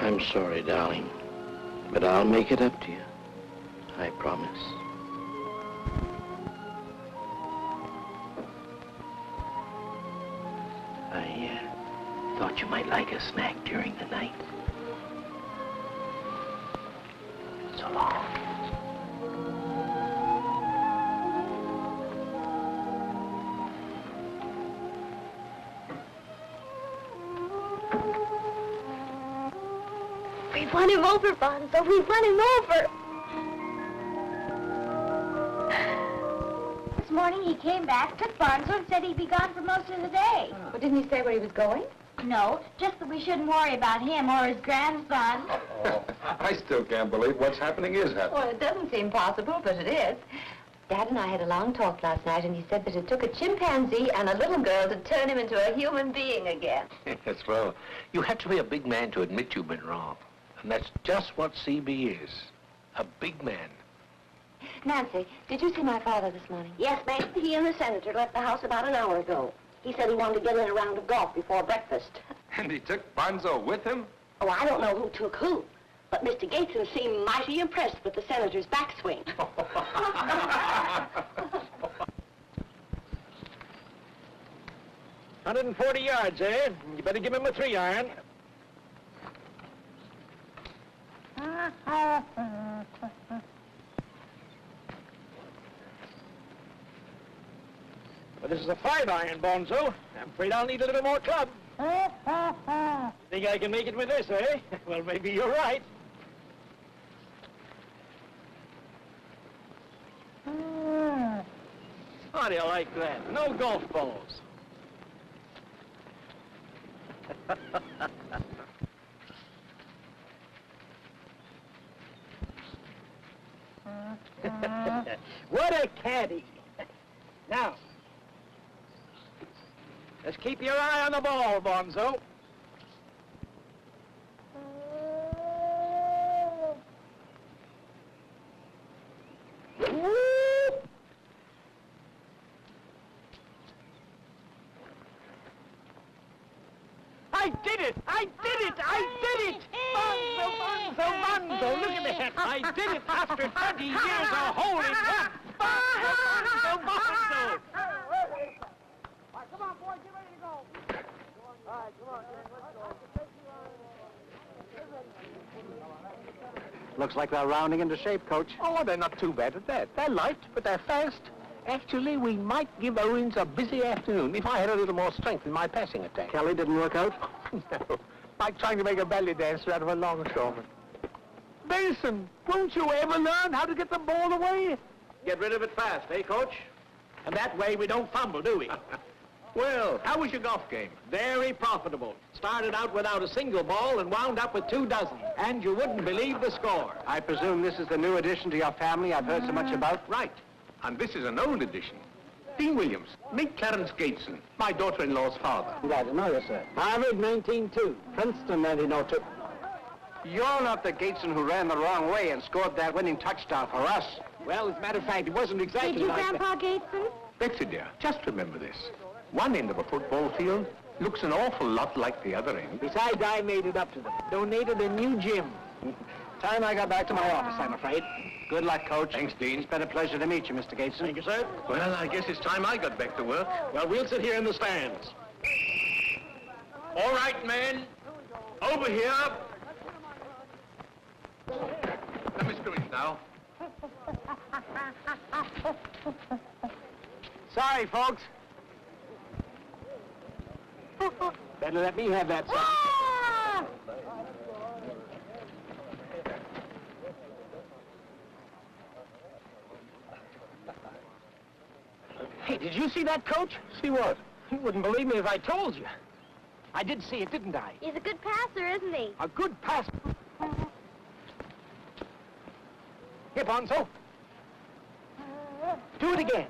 I'm sorry, darling, but I'll make it up to you. I promise. I thought you might like a snack during the night. So long. We've won him over, Bonzo. We've won him over. This morning he came back, took Bonzo, and said he'd be gone for most of the day. Well, didn't he say where he was going? No, just that we shouldn't worry about him or his grandson. Oh, I still can't believe what's happening is happening. Well, it doesn't seem possible, but it is. Dad and I had a long talk last night, and he said that it took a chimpanzee and a little girl to turn him into a human being again. Yes, well, you have to be a big man to admit you've been wrong. And that's just what CB is, a big man. Nancy, did you see my father this morning? Yes, ma'am. He and the senator left the house about an hour ago. He said he wanted to get in a round of golf before breakfast. And he took Bonzo with him? Oh, I don't know who took who, but Mr. Gateson seemed mighty impressed with the senator's backswing. 140 yards, eh? You better give him a 3-iron. Well, this is a 5-iron, Bonzo. I'm afraid I'll need a little more club. Think I can make it with this, eh? Well, maybe you're right. How do you like that? No golf balls. What a caddy. Now, just keep your eye on the ball, Bonzo. I did it! I did it! I did it! Bonzo, Bonzo, Bonzo! Look at me! Yes, I did it after 20 years of holding one. Bonzo, Bonzo! Come on, boys, get ready to go. All right, come on, let's go. Looks like they're rounding into shape, Coach. Oh, they're not too bad at that. They're light, but they're fast. Actually, we might give Owens a busy afternoon if I had a little more strength in my passing attack. Kelly didn't work out? No. Like trying to make a belly dancer out of a longshoreman. Mason, won't you ever learn how to get the ball away? Get rid of it fast, eh, Coach? And that way we don't fumble, do we? Well, how was your golf game? Very profitable. Started out without a single ball and wound up with 2 dozen. And you wouldn't believe the score. I presume this is the new addition to your family I've heard so much about? Right. And this is an old addition. Dean Williams, meet Clarence Gateson, my daughter-in-law's father. Glad to know you, sir. Harvard, 1902. Princeton, 1902. You're not the Gateson who ran the wrong way and scored that winning touchdown for us. Well, as a matter of fact, it wasn't exactly Did you, like Grandpa Gateson? Betsy, dear, just remember this. One end of a football field looks an awful lot like the other end. Besides, I made it up to them. Donated a new gym. Time I got back to my office, I'm afraid. Good luck, Coach. Thanks, Dean. It's been a pleasure to meet you, Mr. Gateson. Thank you, sir. Well, I guess it's time I got back to work. Well, we'll sit here in the stands. All right, men. Over here. Let me scrimmage now. Sorry, folks. Better let me have that, son. Ah! Hey, did you see that, Coach? See what? You wouldn't believe me if I told you. I did see it, didn't I? He's a good passer, isn't he? A good pass. Here, Bonzo. Do it again.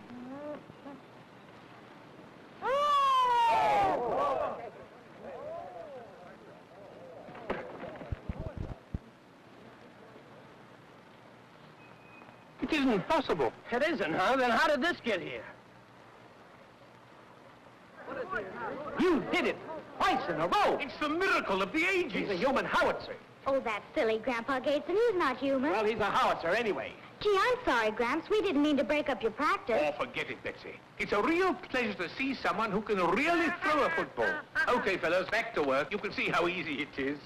It isn't possible. It isn't, huh? Then how did this get here? You did it! Twice in a row! It's the miracle of the ages. He's a human howitzer. Oh, that's silly, Grandpa Gateson. He's not human. Well, he's a howitzer anyway. Gee, I'm sorry, Gramps. We didn't mean to break up your practice. Oh, forget it, Betsy. It's a real pleasure to see someone who can really throw a football. Okay, fellows, back to work. You can see how easy it is.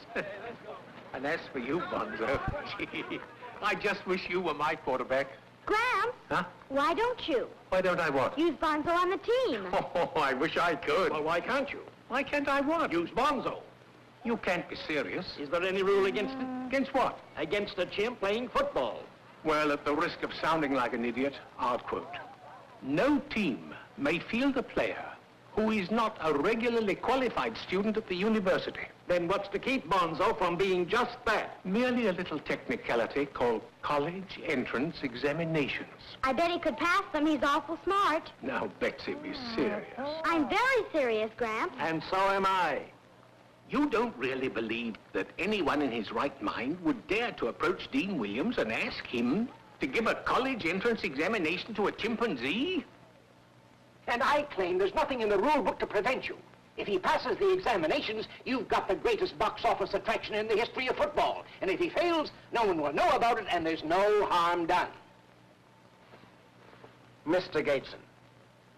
And as for you, Bonzo, gee, I just wish you were my quarterback. Gramps? Huh? Why don't you? Why don't I what? Use Bonzo on the team. Oh, I wish I could. Well, why can't you? Why can't I what? Use Bonzo. You can't be serious. Is there any rule against it? Against what? Against a chimp playing football. Well, at the risk of sounding like an idiot, I'll quote. No team may field a player who is not a regularly qualified student at the university. Then what's to keep Bonzo from being just that? Merely a little technicality called college entrance examinations. I bet he could pass them. He's awful smart. Now, Betsy, be serious. I'm very serious, Gramps. And so am I. You don't really believe that anyone in his right mind would dare to approach Dean Williams and ask him to give a college entrance examination to a chimpanzee? And I claim there's nothing in the rule book to prevent you. If he passes the examinations, you've got the greatest box office attraction in the history of football. And if he fails, no one will know about it, and there's no harm done. Mr. Gateson,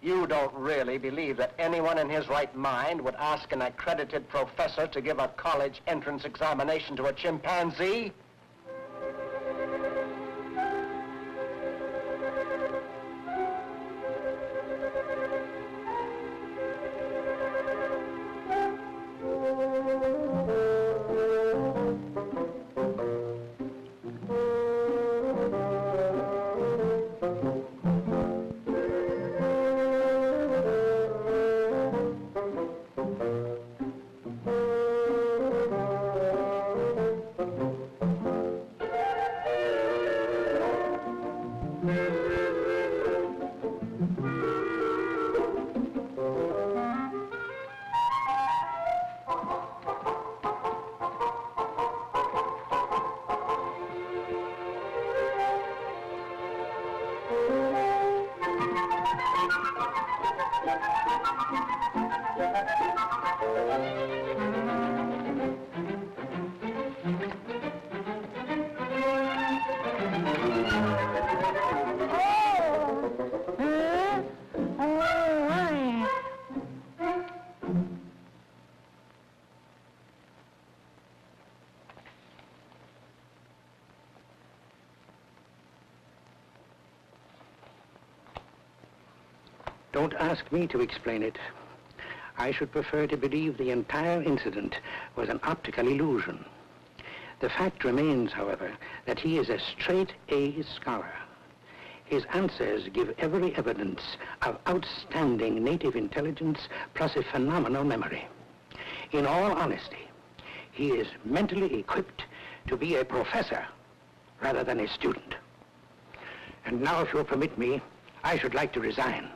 you don't really believe that anyone in his right mind would ask an accredited professor to give a college entrance examination to a chimpanzee? Don't ask me to explain it. I should prefer to believe the entire incident was an optical illusion. The fact remains, however, that he is a straight-A scholar. His answers give every evidence of outstanding native intelligence plus a phenomenal memory. In all honesty, he is mentally equipped to be a professor rather than a student. And now, if you'll permit me, I should like to resign.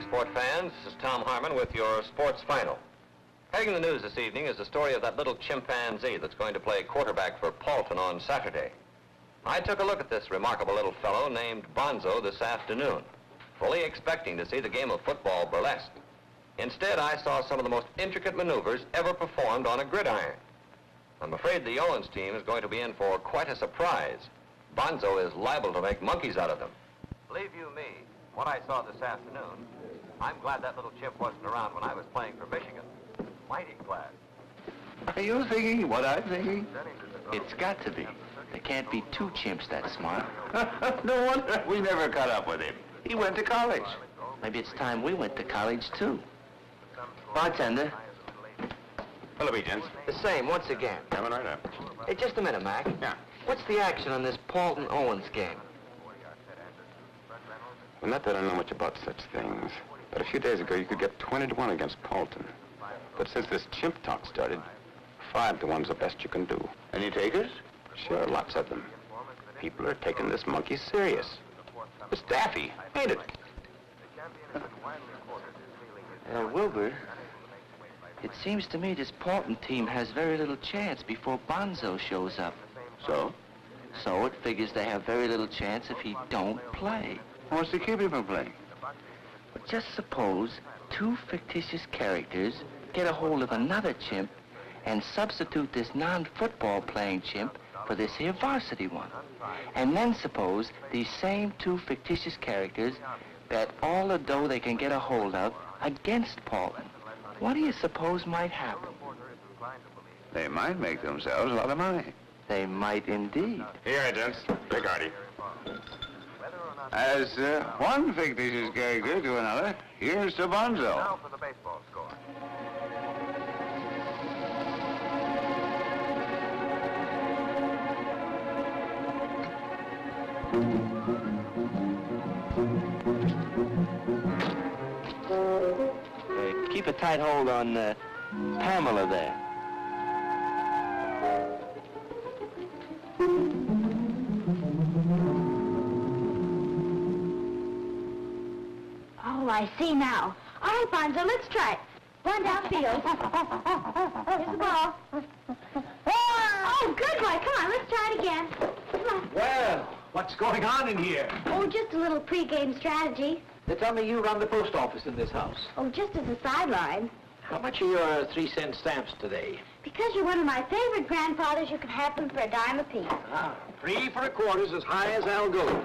Sport fans, this is Tom Harmon with your sports final. Heading the news this evening is the story of that little chimpanzee that's going to play quarterback for Pawlton on Saturday. I took a look at this remarkable little fellow named Bonzo this afternoon, fully expecting to see the game of football burlesque. Instead, I saw some of the most intricate maneuvers ever performed on a gridiron. I'm afraid the Owens team is going to be in for quite a surprise. Bonzo is liable to make monkeys out of them. Believe you me, what I saw this afternoon, I'm glad that little chimp wasn't around when I was playing for Michigan. Mighty glad. Are you thinking what I'm thinking? It's got to be. There can't be two chimps that smart. No wonder we never caught up with him. He went to college. Maybe it's time we went to college, too. Bartender. Hello, gents. The same, once again. Coming right up. Hey, just a minute, Mac. Yeah. What's the action on this Pawlton-Owens game? Well, not that I know much about such things. But a few days ago, you could get 20-1 against Pawlton. But since this chimp talk started, 5-1's the best you can do. Any takers? Sure, lots of them. People are taking this monkey serious. It's daffy, ain't it? Wilbur, it seems to me this Pawlton team has very little chance before Bonzo shows up. So? So it figures they have very little chance if he don't play. What's to keep him from playing? But just suppose two fictitious characters get a hold of another chimp and substitute this non-football playing chimp for this here varsity one. And then suppose these same two fictitious characters bet all the dough they can get a hold of against Pawlton. What do you suppose might happen? They might make themselves a lot of money. They might indeed. Here, gents. Big Artie. As one fictitious character to another, here's to Bonzo. Now for the baseball score. Keep a tight hold on Pamela there. Oh, I see now. All right, Bonzo, let's try it. Run downfield. Here's the ball. Oh, good boy. Come on, let's try it again. Come on. Well, what's going on in here? Oh, just a little pre-game strategy. They tell me you run the post office in this house. Oh, just as a sideline. How much are your 3-cent stamps today? Because you're one of my favorite grandfathers, you can have them for a dime apiece. 3 for a quarter's as high as I'll go.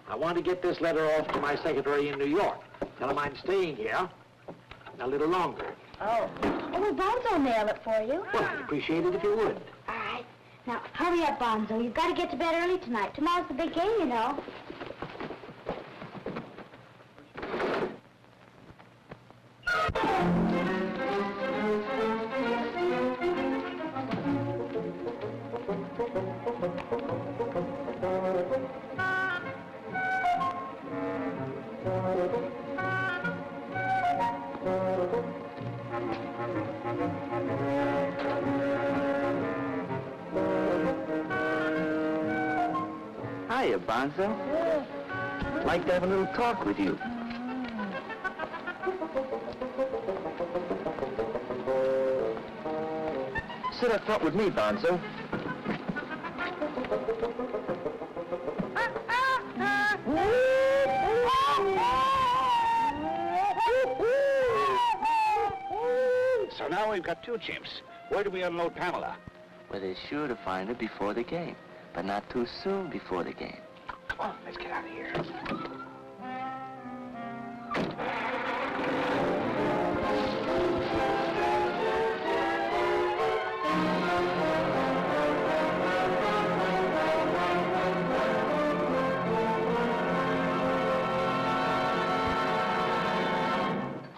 I want to get this letter off to my secretary in New York. Tell him I'm staying here a little longer. Oh. Oh, well, Bonzo will mail it for you. Well, I'd appreciate it if you would. All right. Now, hurry up, Bonzo. You've got to get to bed early tonight. Tomorrow's the big game, you know. Hiya, Bonzo. I'd like to have a little talk with you. Sit up front with me, Bonzo. So now we've got two chimps. Where do we unload Pamela? Well, they're sure to find her before the game, but not too soon before the game. Come on, let's get out of here.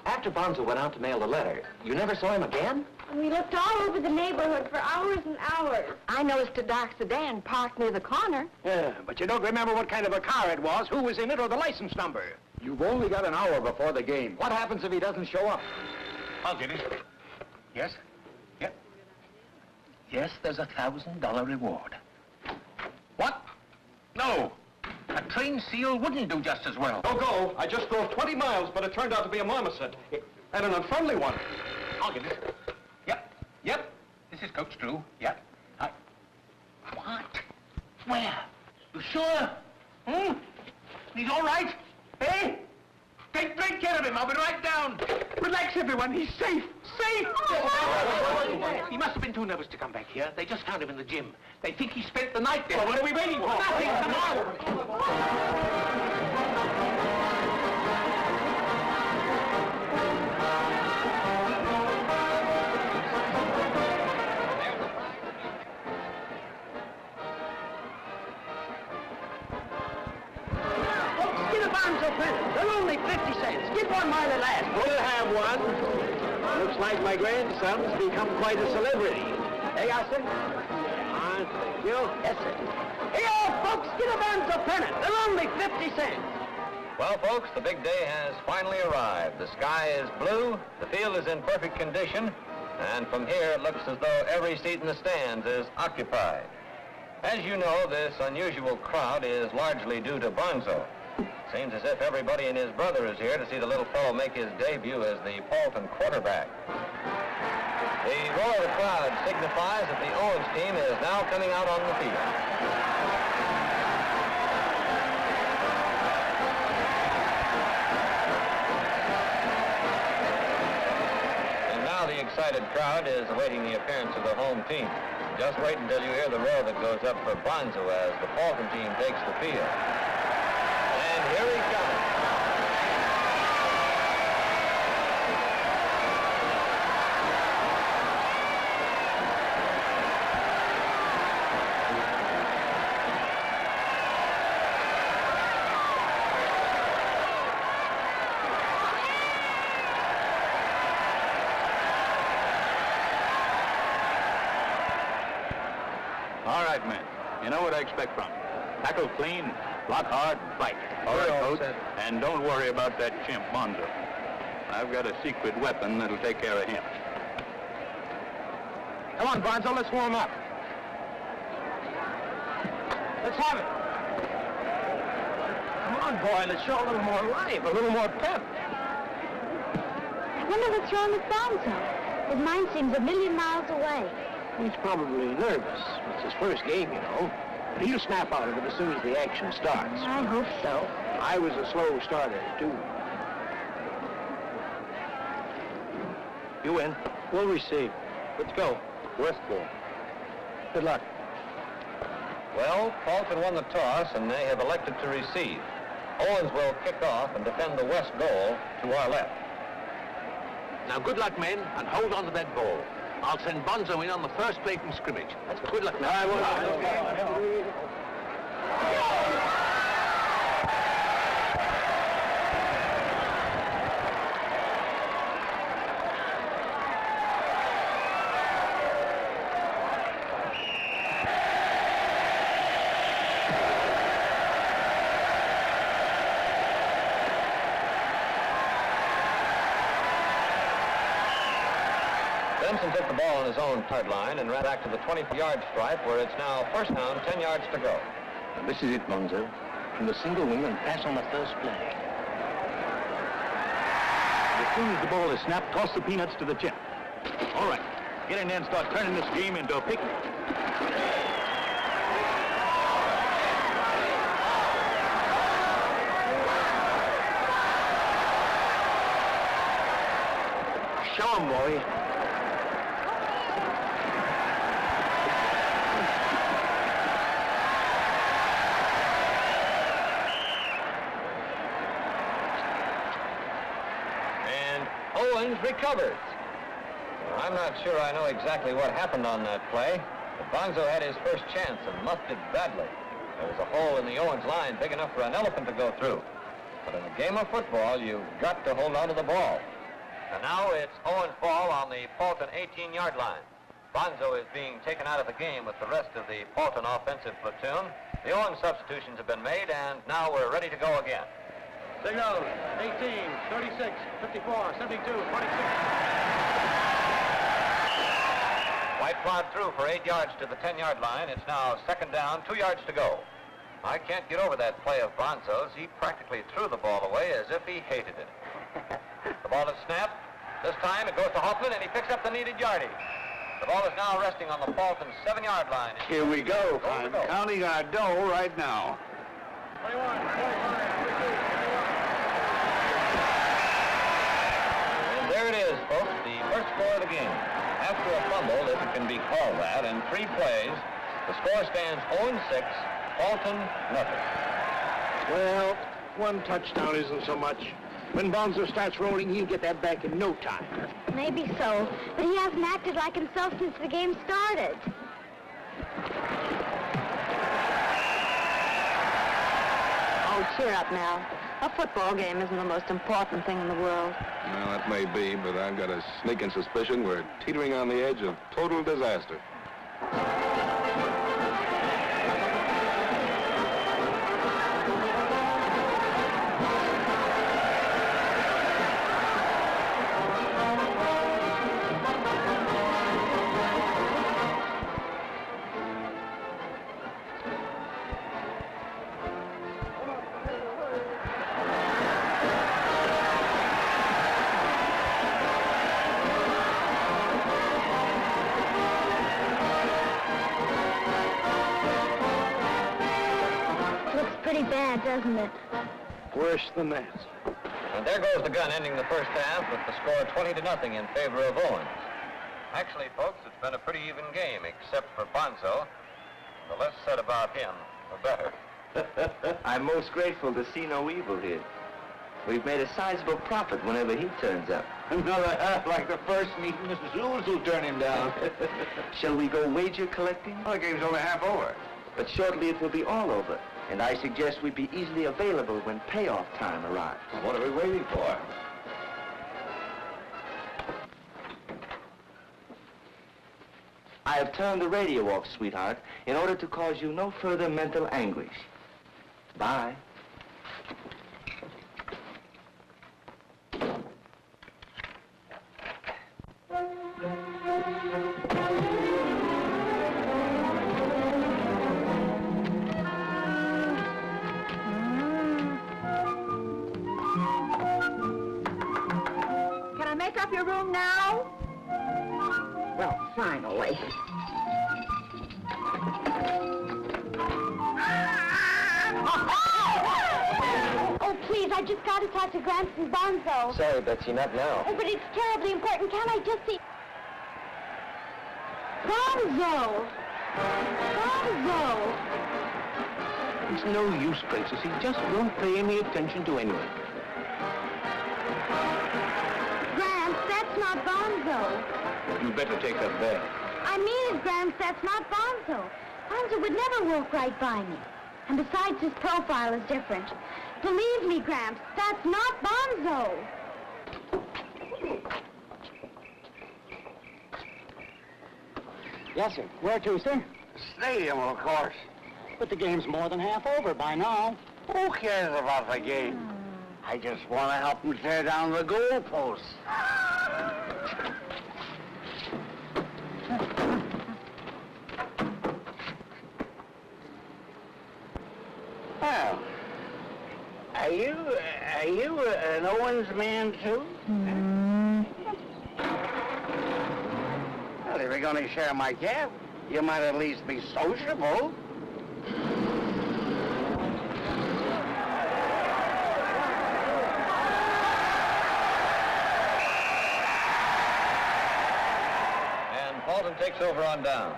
After Bonzo went out to mail the letter, you never saw him again? We looked all over the neighborhood for hours and hours. I noticed a dark sedan parked near the corner. Yeah, but you don't remember what kind of a car it was, who was in it, or the license number. You've only got an hour before the game. What happens if he doesn't show up? I'll get it. Yes? Yep. Yes, there's a $1,000 reward. What? No. A trained seal wouldn't do just as well. Don't go. I just drove 20 miles, but it turned out to be a marmoset. And an unfriendly one. I'll get it. Yep. Yep. This is Coach Drew. Yep. What? Where? You sure? He's all right? Eh? Take great care of him. I'll be right down. Relax, everyone. He's safe. Safe! He must have been too nervous to come back here. They just found him in the gym. They think he spent the night there. Well, what are we waiting for? Nothing. Come on. They're only 50 cents. Give one while they last. We'll have one. Looks like my grandson's become quite a celebrity. Hey, Oscar? Thank you. Yes, sir. Here, folks, get a Bonzo pennant. They're only 50 cents. Well, folks, the big day has finally arrived. The sky is blue, the field is in perfect condition, and from here it looks as though every seat in the stands is occupied. As you know, this unusual crowd is largely due to Bonzo. Seems as if everybody and his brother is here to see the little fellow make his debut as the Pawlton quarterback. The roar of the crowd signifies that the Owens team is now coming out on the field. And now the excited crowd is awaiting the appearance of the home team. Just wait until you hear the roar that goes up for Bonzo as the Pawlton team takes the field. And here he comes. All right, men. You know what I expect from you. Tackle clean, block hard, fight. All right, Coach. And don't worry about that chimp, Bonzo. I've got a secret weapon that'll take care of him. Come on, Bonzo, let's warm up. Let's have it. Come on, boy, let's show a little more life, a little more pep. I wonder what's wrong with Bonzo. His mind seems a million miles away. He's probably nervous. It's his first game, you know. But he'll snap out of it as soon as the action starts. I hope so. I was a slow starter, too. You win. We'll receive. Let's go. West ball. Good luck. Well, Pawlton won the toss, and they have elected to receive. Owens will kick off and defend the west goal to our left. Now, good luck, men, and hold on to that ball. I'll send Bonzo in on the first play from scrimmage. Good luck now. Benson took the ball on his own sideline and ran back to the 20-yard stripe where it's now first down, 10 yards to go. This is it, Bonzo. From the single wing and pass on the first play. As soon as the ball is snapped, toss the peanuts to the chimp. All right. Get in there and start turning this game into a picnic. Show 'em, boy. And Owens recovers. Well, I'm not sure I know exactly what happened on that play, but Bonzo had his first chance and muffed it badly. There was a hole in the Owens line big enough for an elephant to go through. But in a game of football, you've got to hold on to the ball. And now it's Owens' ball on the Pawlton 18-yard line. Bonzo is being taken out of the game with the rest of the Pawlton offensive platoon. The Owens substitutions have been made, and now we're ready to go again. Signals, 18, 36, 54, 72, 26. White plowed through for 8 yards to the 10-yard line. It's now second down, 2 yards to go. I can't get over that play of Bonzo's. He practically threw the ball away as if he hated it. The ball is snapped. This time it goes to Hoffman, and he picks up the needed yardage. The ball is now resting on the Pawlton 7-yard line. Here we go. I'm counting our dough right now. 21, 25, And there it is, folks, the first score of the game. After a fumble, if it can be called that, and 3 plays, the score stands 0-6, Pawlton nothing. Well, 1 touchdown isn't so much. When Bonzo starts rolling, he'll get that back in no time. Maybe so, but he hasn't acted like himself since the game started. Oh, cheer up now. A football game isn't the most important thing in the world. Well, that may be, but I've got a sneaking suspicion we're teetering on the edge of total disaster. Pretty bad, doesn't it? Worse than that. And there goes the gun ending the first half with the score 20-0 in favor of Owens. Actually, folks, it's been a pretty even game, except for Bonzo. The less said about him, the better. I'm most grateful to see no evil here. We've made a sizable profit whenever he turns up. Another half like the first meeting, Mrs. Lewis will turn him down. Shall we go wager collecting? Well, the game's only half over. But shortly it will be all over. And I suggest we be easily available when payoff time arrives. What are we waiting for? I have turned the radio off, sweetheart, in order to cause you no further mental anguish. Bye. Can I make up your room now? Well, finally. Oh, please, I just got to talk to Gramps and Bonzo. Sorry, Betsy, not now. Oh, but it's terribly important. Can't I just see... Bonzo! Bonzo! It's no use, Princess. He just won't pay any attention to anyone. Gramps, that's not Bonzo. You better take that bag. I mean it, Gramps, that's not Bonzo. Bonzo would never walk right by me. And besides, his profile is different. Believe me, Gramps, that's not Bonzo. Yes, sir. Where to, sir? Stadium, of course. But the game's more than half over by now. Who cares about the game? I just want to help him tear down the goalposts. Are you an Owens man, too? Well, if you're going to share my cab, you might at least be sociable. And Pawlton takes over on down.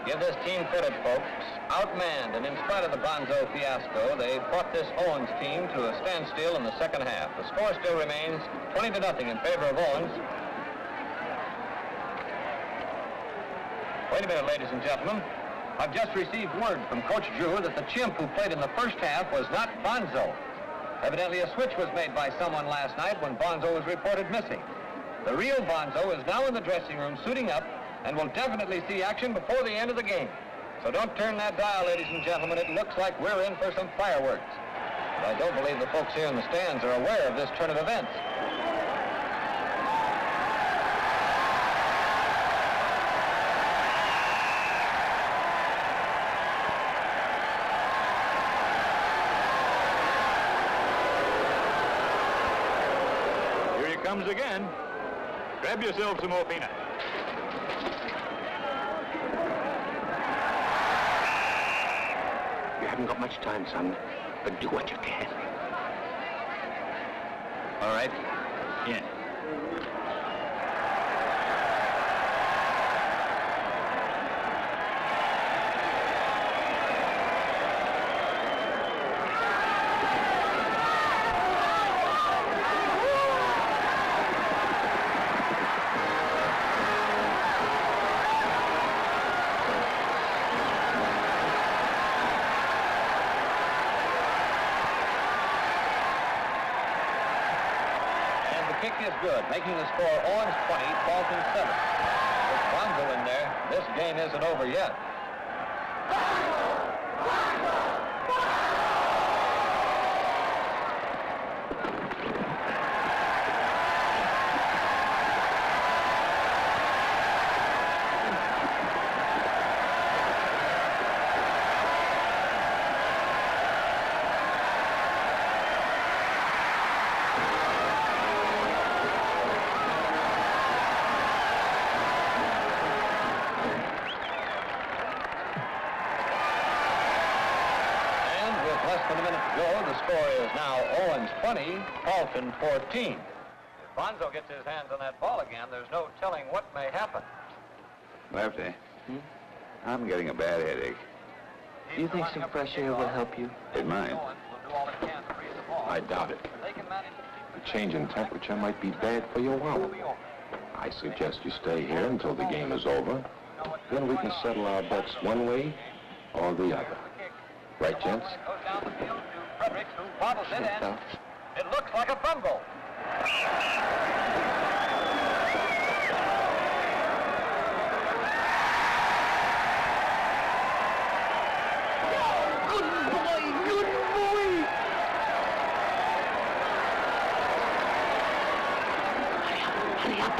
Give this team credit, folks. Outmanned, and in spite of the Bonzo fiasco, they brought this Owens team to a standstill in the second half. The score still remains 20-0 in favor of Owens. Wait a minute, ladies and gentlemen. I've just received word from Coach Drew that the chimp who played in the first half was not Bonzo. Evidently, a switch was made by someone last night when Bonzo was reported missing. The real Bonzo is now in the dressing room suiting up and will definitely see action before the end of the game. So don't turn that dial, ladies and gentlemen. It looks like we're in for some fireworks. But I don't believe the folks here in the stands are aware of this turn of events. Here he comes again. Grab yourself some more peanuts. You haven't got much time, son, but do what you can. All right. Yeah. Is good, making the score Owens 20, Pawlton 7. With Bonzo in there, this game isn't over yet. Less than a minute to go. The score is now Owens 20, Pawlton 14. If Bonzo gets his hands on that ball again, there's no telling what may happen. Lefty, I'm getting a bad headache. Do you think some fresh air will help you? It might. I doubt it. The change in temperature might be bad for your wallet. I suggest you stay here until the game is over. Then we can settle our bets one way or the other. Right, gents? Goes down the field to Fredericks, who bobbles it in. It looks like a fumble. Good boy, good boy! Hurry up.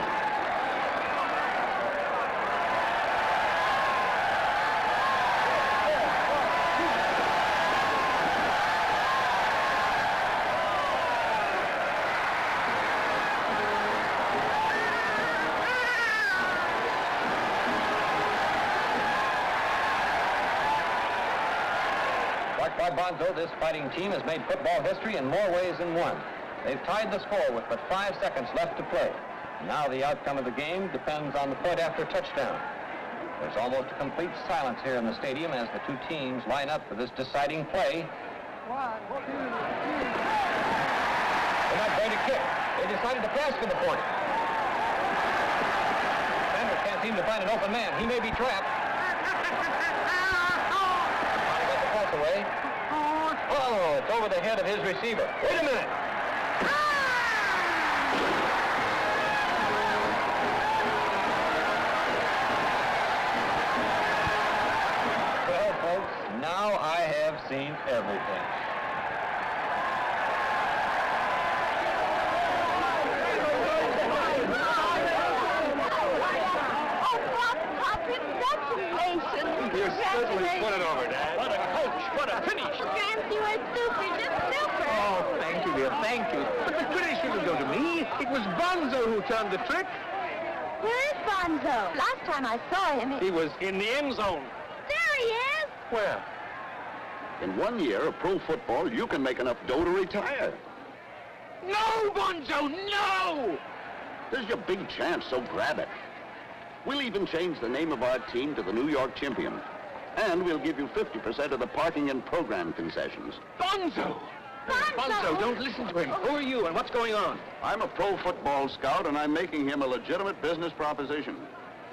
By Bonzo, this fighting team has made football history in more ways than one. They've tied the score with but 5 seconds left to play. Now the outcome of the game depends on the point after touchdown. There's almost a complete silence here in the stadium as the two teams line up for this deciding play. They're not going to kick. They decided to pass for the point. Sanders can't seem to find an open man. He may be trapped. Trying to get the pass away. Oh, it's over the head of his receiver. Wait a minute. Well, folks, now I have seen everything. Congratulations. You certainly put it over, Dad. What a coach, what a finish. Gramps, you are super, just super. Oh, thank you, dear, thank you. But the credit shouldn't go to me. It was Bonzo who turned the trick. Where is Bonzo? Last time I saw him, He was in the end zone. There he is. Where? In 1 year of pro football, you can make enough dough to retire. No, Bonzo, no! This is your big chance, so grab it. We'll even change the name of our team to the New York Champion. And we'll give you 50% of the parking and program concessions. Bonzo! Bonzo, don't listen to him. Who are you and what's going on? I'm a pro football scout, and I'm making him a legitimate business proposition.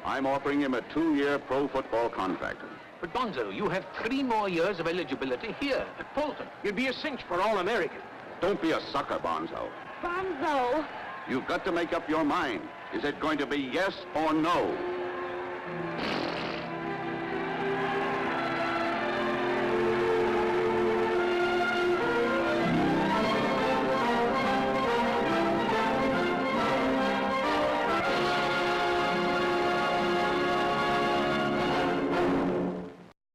I'm offering him a 2-year pro football contract. But Bonzo, you have 3 more years of eligibility here at Pawlton. You'd be a cinch for All-American. Don't be a sucker, Bonzo. Bonzo. You've got to make up your mind. Is it going to be yes or no?